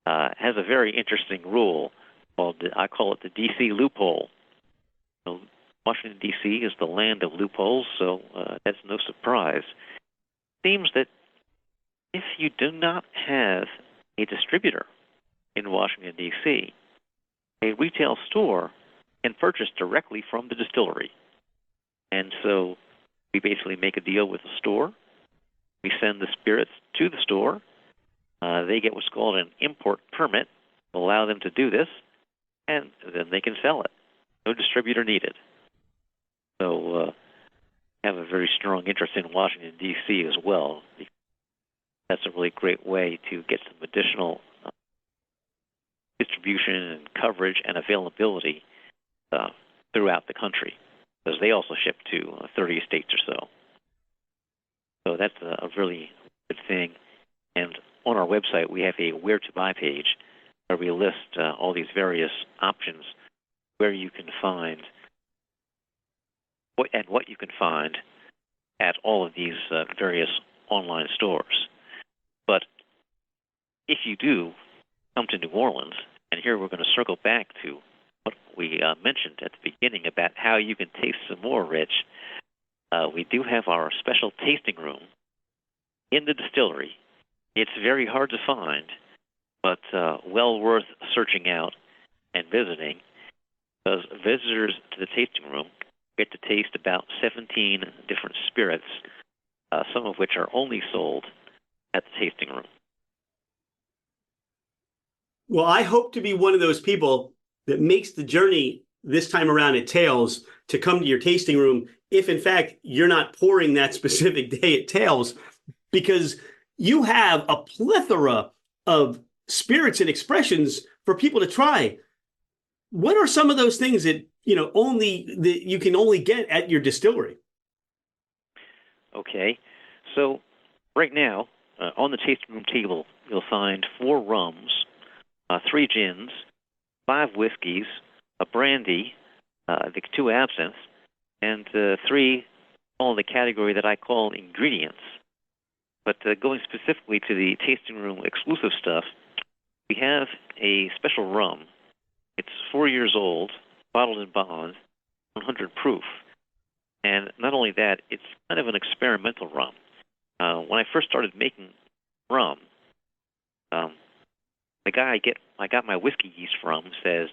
has a very interesting rule called, I call it the D.C. loophole. So Washington, D.C. is the land of loopholes, so that's no surprise. It seems that if you do not have a distributor in Washington, D.C., a retail store can purchase directly from the distillery. And so we basically make a deal with the store. We send the spirits to the store. They get what's called an import permit to allow them to do this. and then they can sell it. No distributor needed. So have a very strong interest in Washington, D.C. as well. That's a really great way to get some additional distribution and coverage and availability throughout the country, because they also ship to 30 states or so. So that's a really good thing. And on our website, we have a where to buy page where we list all these various options where you can find what you can find at all of these various online stores. But if you do come to New Orleans, and here we're going to circle back to what we mentioned at the beginning about how you can taste some more, Rich, we do have our special tasting room in the distillery. It's very hard to find, but well worth searching out and visiting, because visitors to the tasting room get to taste about 17 different spirits, some of which are only sold at the tasting room. Well, I hope to be one of those people that makes the journey this time around at Tales to come to your tasting room, if in fact you're not pouring that specific day at Tales, because you have a plethora of spirits and expressions for people to try. What are some of those things that you can only get at your distillery? Okay, so right now on the tasting room table you'll find 4 rums, 3 gins, 5 whiskeys, a brandy, the 2 absinthe, and 3 all in the category that I call ingredients. But going specifically to the tasting room exclusive stuff, we have a special rum. It's 4 years old, bottled in bond, 100 proof. And not only that, it's kind of an experimental rum. When I first started making rum, the guy I got my whiskey yeast from says,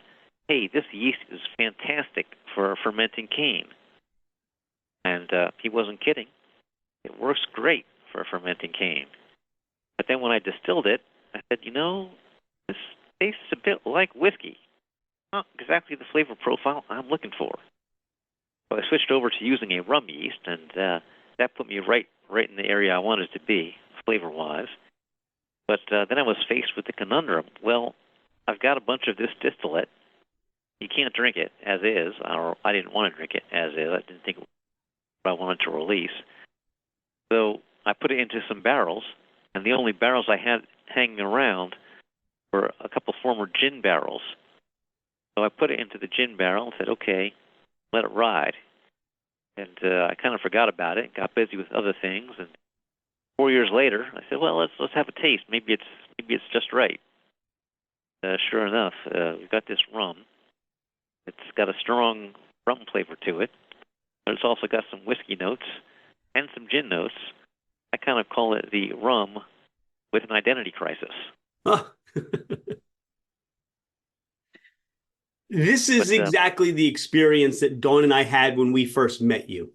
"Hey, this yeast is fantastic for fermenting cane." And he wasn't kidding. It works great for fermenting cane. But then when I distilled it, I said, this tastes a bit like whiskey. Not exactly the flavor profile I'm looking for. So I switched over to using a rum yeast, and that put me right in the area I wanted to be, flavor-wise. But then I was faced with the conundrum. Well, I've got a bunch of this distillate. You can't drink it as is, or I didn't want to drink it as is. I didn't think I wanted to release. So I put it into some barrels, and the only barrels I had hanging around were a couple former gin barrels. So I put it into the gin barrel and said, okay, let it ride. And I kind of forgot about it, got busy with other things, and 4 years later, I said, well, let's have a taste. Maybe it's just right. Sure enough, we've got this rum. It's got a strong rum flavor to it, but it's also got some whiskey notes and some gin notes. I kind of call it the rum with an identity crisis. Oh. This is exactly the experience that Dawn and I had when we first met you.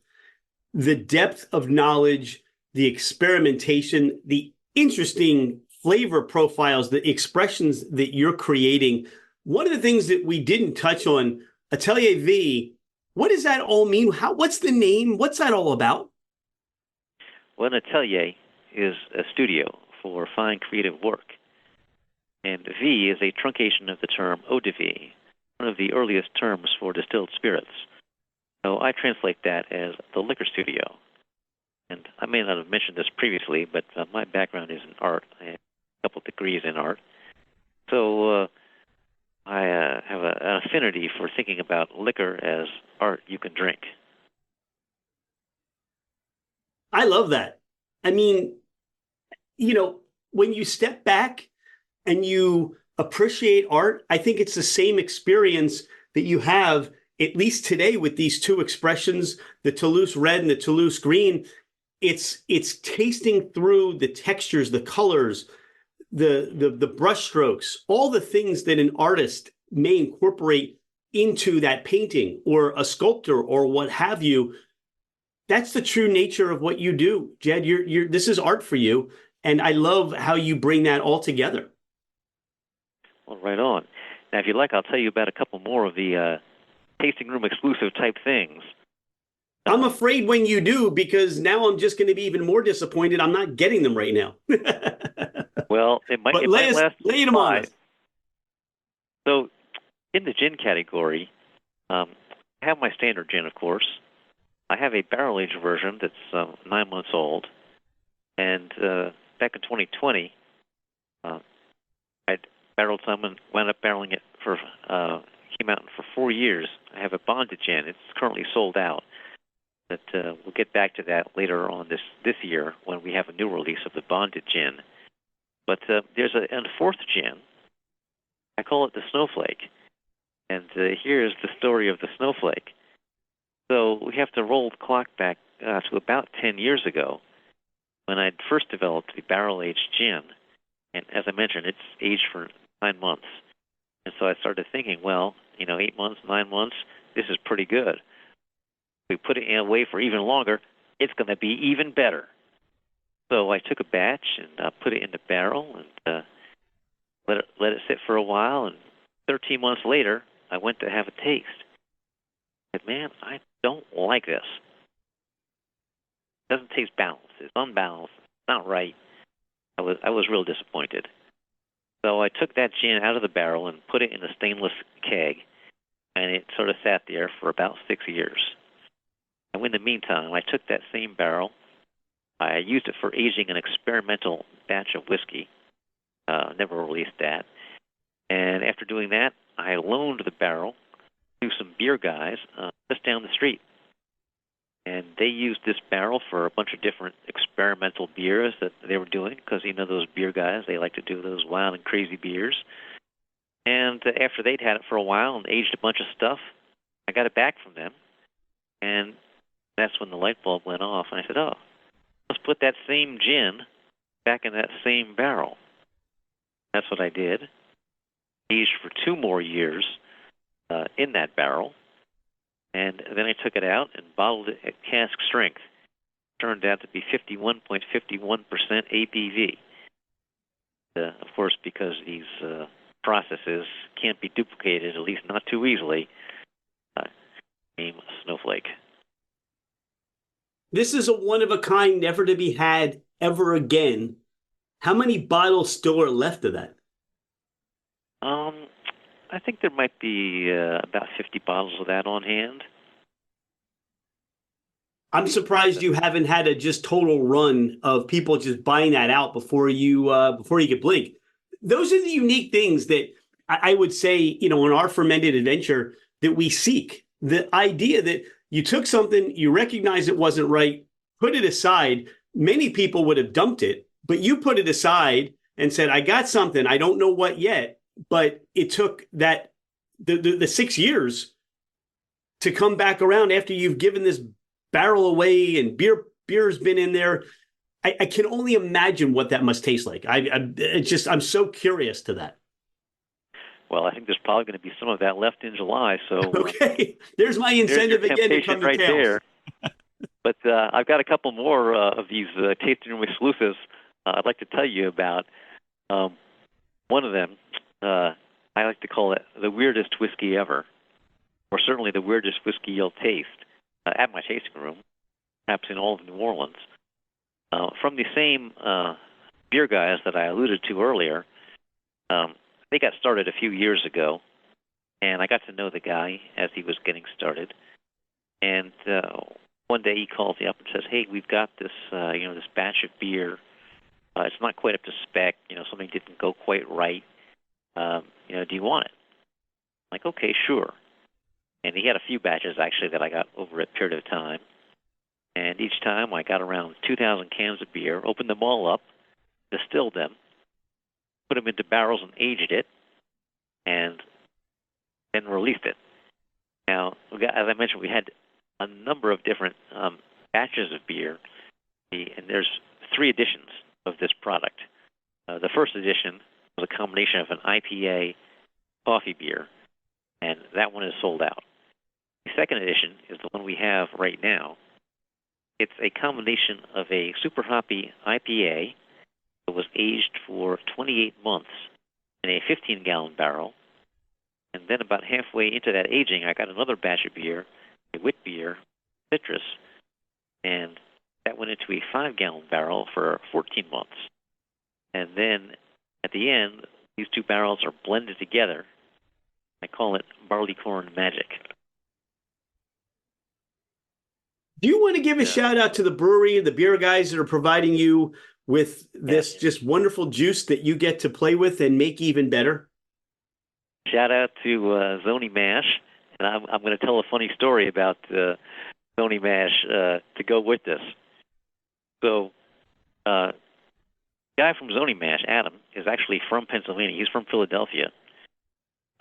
The depth of knowledge, the experimentation, the interesting flavor profiles, the expressions that you're creating. One of the things that we didn't touch on, Atelier V, what does that all mean? What's the name? What's that all about? Well, an atelier is a studio for fine creative work. And V is a truncation of the term eau de vie, one of the earliest terms for distilled spirits. So I translate that as the liquor studio. And I may not have mentioned this previously, but my background is in art. I have a couple degrees in art. So I have an affinity for thinking about liquor as art you can drink. I love that. I mean, when you step back and you appreciate art, I think it's the same experience that you have, at least today, with these 2 expressions, the Toulouse red and the Toulouse green. It's tasting through the textures, the colors, the brush strokes, all the things that an artist may incorporate into that painting, or a sculptor, or what have you. That's the true nature of what you do, Jedd. This is art for you, and I love how you bring that all together. Well, right on. Now, if you like, I'll tell you about a couple more of the tasting room exclusive type things. I'm afraid when you do, because now I'm just going to be even more disappointed. I'm not getting them right now. Well, it might last. Lay them on us. So, in the gin category, I have my standard gin, of course. I have a barrel-aged version that's 9 months old. And back in 2020, I barreled some and wound up barreling it came out for 4 years. I have a bonded gin. It's currently sold out. But we'll get back to that later on this year when we have a new release of the bonded gin. But there's a fourth gin. I call it the Snowflake. And here's the story of the Snowflake. So we have to roll the clock back to about 10 years ago when I'd first developed the barrel-aged gin. And as I mentioned, it's aged for 9 months. And so I started thinking, well, 8 months, 9 months, this is pretty good. If we put it away for even longer, it's going to be even better. So I took a batch and put it in the barrel and let it sit for a while. And 13 months later, I went to have a taste. I said, man, I don't like this. It doesn't taste balanced. It's unbalanced. It's not right. I was real disappointed. So I took that gin out of the barrel and put it in a stainless keg, and it sort of sat there for about 6 years. And in the meantime, I took that same barrel. I used it for aging an experimental batch of whiskey. Never released that. And after doing that, I loaned the barrel to some beer guys just down the street. And they used this barrel for a bunch of different experimental beers that they were doing, because those beer guys, they like to do those wild and crazy beers. And after they'd had it for a while and aged a bunch of stuff, I got it back from them. And that's when the light bulb went off. And I said, oh, let's put that same gin back in that same barrel. That's what I did. Aged for 2 more years in that barrel. And then I took it out and bottled it at cask strength. Turned out to be 51.51% ABV. Of course, because these processes can't be duplicated, at least not too easily, became Snowflake. This is a one-of-a-kind, never to be had ever again. How many bottles still are left of that? I think there might be about 50 bottles of that on hand. I'm surprised you haven't had a just total run of people just buying that out before you could blink. Those are the unique things that I would say, in our fermented adventure that we seek. The idea that you took something, you recognize it wasn't right, put it aside. Many people would have dumped it, but you put it aside and said, I got something, I don't know what yet. But it took the 6 years to come back around after you've given this barrel away and beer's been in there. I can only imagine what that must taste like. I'm so curious to that. Well, I think there's probably going to be some of that left in July. So okay, there's my incentive again to come to Tales. There. But I've got a couple more of these tasting room exclusives I'd like to tell you about. One of them, I like to call it the weirdest whiskey ever, or certainly the weirdest whiskey you'll taste at my tasting room, perhaps in all of New Orleans. From the same beer guys that I alluded to earlier, they got started a few years ago, and I got to know the guy as he was getting started. And one day he calls me up and says, "Hey, we've got this, this batch of beer. It's not quite up to spec. Something didn't go quite right. Do you want it?" I'm like, okay, sure. And he had a few batches, actually, that I got over a period of time. And each time I got around 2,000 cans of beer, opened them all up, distilled them, put them into barrels and aged it, and then released it. Now, as I mentioned, we had a number of different batches of beer, and there's 3 editions of this product. The first edition was a combination of an IPA coffee beer, and that one is sold out. The second edition is the one we have right now. It's a combination of a super hoppy IPA that was aged for 28 months in a 15-gallon barrel And then about halfway into that aging, I got another batch of beer, a wit beer, citrus, and that went into a 5-gallon barrel for 14 months. And then at the end, these two barrels are blended together. I call it barleycorn magic. Do you want to give a shout out to the brewery, the beer guys that are providing you with this just wonderful juice that you get to play with and make even better? Shout out to Zony Mash, and I'm going to tell a funny story about Zony Mash to go with this. So, the guy from Zony Mash, Adam, is actually from Pennsylvania. He's from Philadelphia.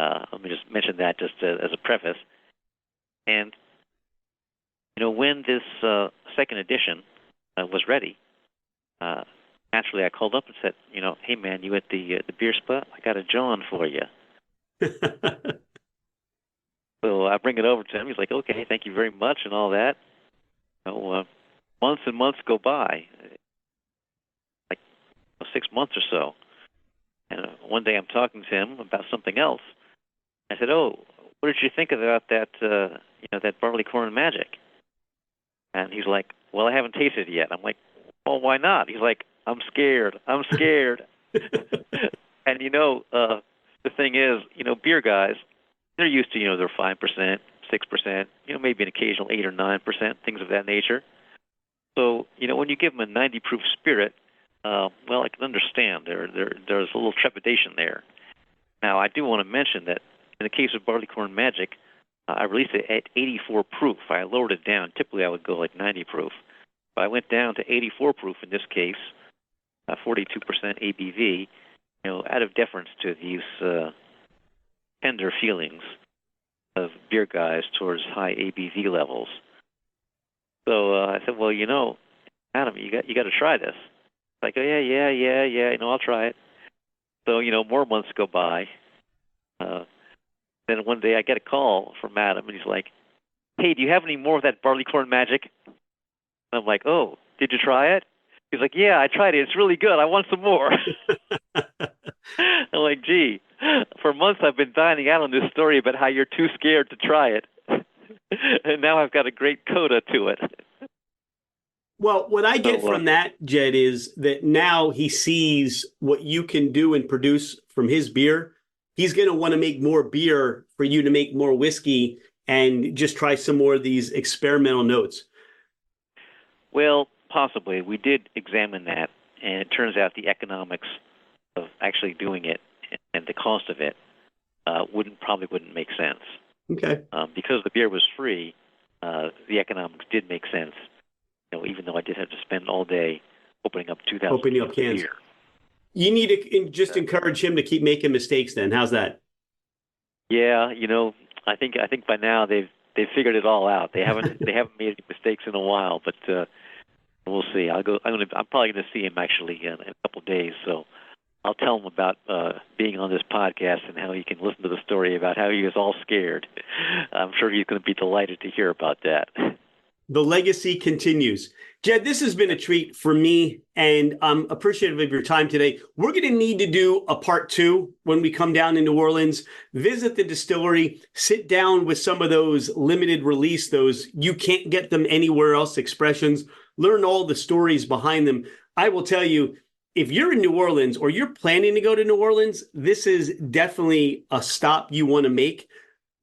Let me just mention that just as a preface. And when this second edition was ready, naturally I called up and said, hey man, you at the beer spot? I got a John for you. So I bring it over to him. He's like, okay, thank you very much and all that. Months and months go by, like 6 months or so. And one day I'm talking to him about something else. I said, oh, what did you think about that, that barleycorn magic? And he's like, well, I haven't tasted it yet. I'm like, well, why not? He's like, I'm scared. And, the thing is, beer guys, they're used to, their 5%, 6%, maybe an occasional 8 or 9%, things of that nature. So, when you give them a 90 proof spirit, I can understand. There's a little trepidation there. Now, I do want to mention that in the case of Barleycorn Magic, I released it at 84 proof. I lowered it down. Typically, I would go like 90 proof. But I went down to 84 proof in this case, 42% ABV, out of deference to these tender feelings of beer guys towards high ABV levels. So I said, well, Adam, you got to try this. Like, oh, yeah, I'll try it. So, more months go by. Then one day I get a call from Adam, and he's like, hey, do you have any more of that Barleycorn Magic? And I'm like, oh, did you try it? He's like, yeah, I tried it. It's really good. I want some more. I'm like, gee, for months I've been dining out on this story about how you're too scared to try it. And now I've got a great coda to it. Well, what I get from that, Jedd, is that now he sees what you can do and produce from his beer. He's going to want to make more beer for you to make more whiskey and just try some more of these experimental notes. Well, possibly. We did examine that, and it turns out the economics of actually doing it and the cost of it probably wouldn't make sense. Okay. Because the beer was free, the economics did make sense. Even though I did have to spend all day opening up 2,000 cans of beer. You need to just encourage him to keep making mistakes then. How's that? Yeah, I think by now they've figured it all out. They haven't made any mistakes in a while, but we'll see. I'm probably going to see him actually in a couple of days, so I'll tell him about being on this podcast and how he can listen to the story about how he was all scared. I'm sure he's going to be delighted to hear about that. The legacy continues. Jedd, this has been a treat for me, and I'm appreciative of your time today. We're going to need to do a part 2 when we come down in New Orleans, visit the distillery, sit down with some of those limited release, those you can't get them anywhere else expressions, learn all the stories behind them. I will tell you, if you're in New Orleans or you're planning to go to New Orleans, this is definitely a stop you want to make.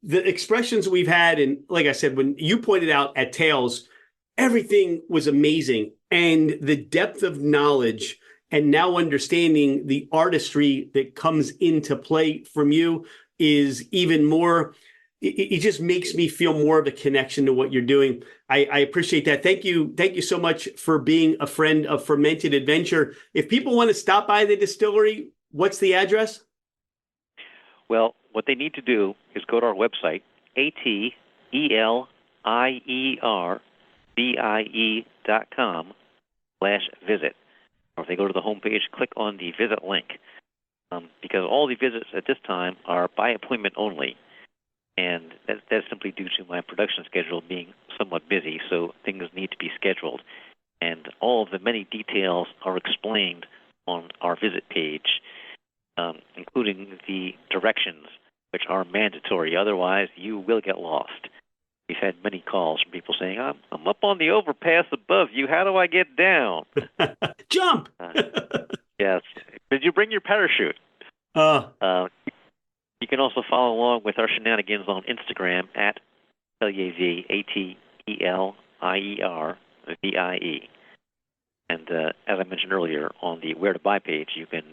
The expressions we've had, and like I said, when you pointed out at Tales, everything was amazing. And the depth of knowledge and now understanding the artistry that comes into play from you is even more, it just makes me feel more of a connection to what you're doing. I appreciate that. Thank you. Thank you so much for being a friend of Fermented Adventure. If people want to stop by the distillery, what's the address? Well, what they need to do is go to our website, ATELIERVIE.com/visit. Or if they go to the homepage, click on the visit link. Because all the visits at this time are by appointment only. And that's simply due to my production schedule being somewhat busy, so things need to be scheduled. And all of the many details are explained on our visit page, including the directions which are mandatory. Otherwise, you will get lost. We've had many calls from people saying, I'm up on the overpass above you. How do I get down? Jump! Yes. Did you bring your parachute? You can also follow along with our shenanigans on Instagram at Atelier V, ATLIERVIE. And as I mentioned earlier, on the Where to Buy page, you can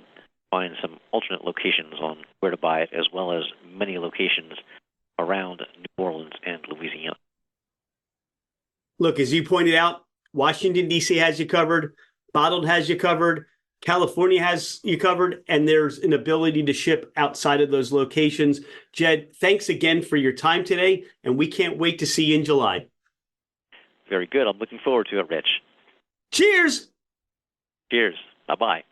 find some alternate locations on where to buy it, as well as many locations around New Orleans and Louisiana. Look, as you pointed out, Washington, D.C. has you covered, Bottled has you covered, California has you covered, and there's an ability to ship outside of those locations. Jedd, thanks again for your time today, and we can't wait to see you in July. Very good. I'm looking forward to it, Rich. Cheers! Cheers. Bye-bye.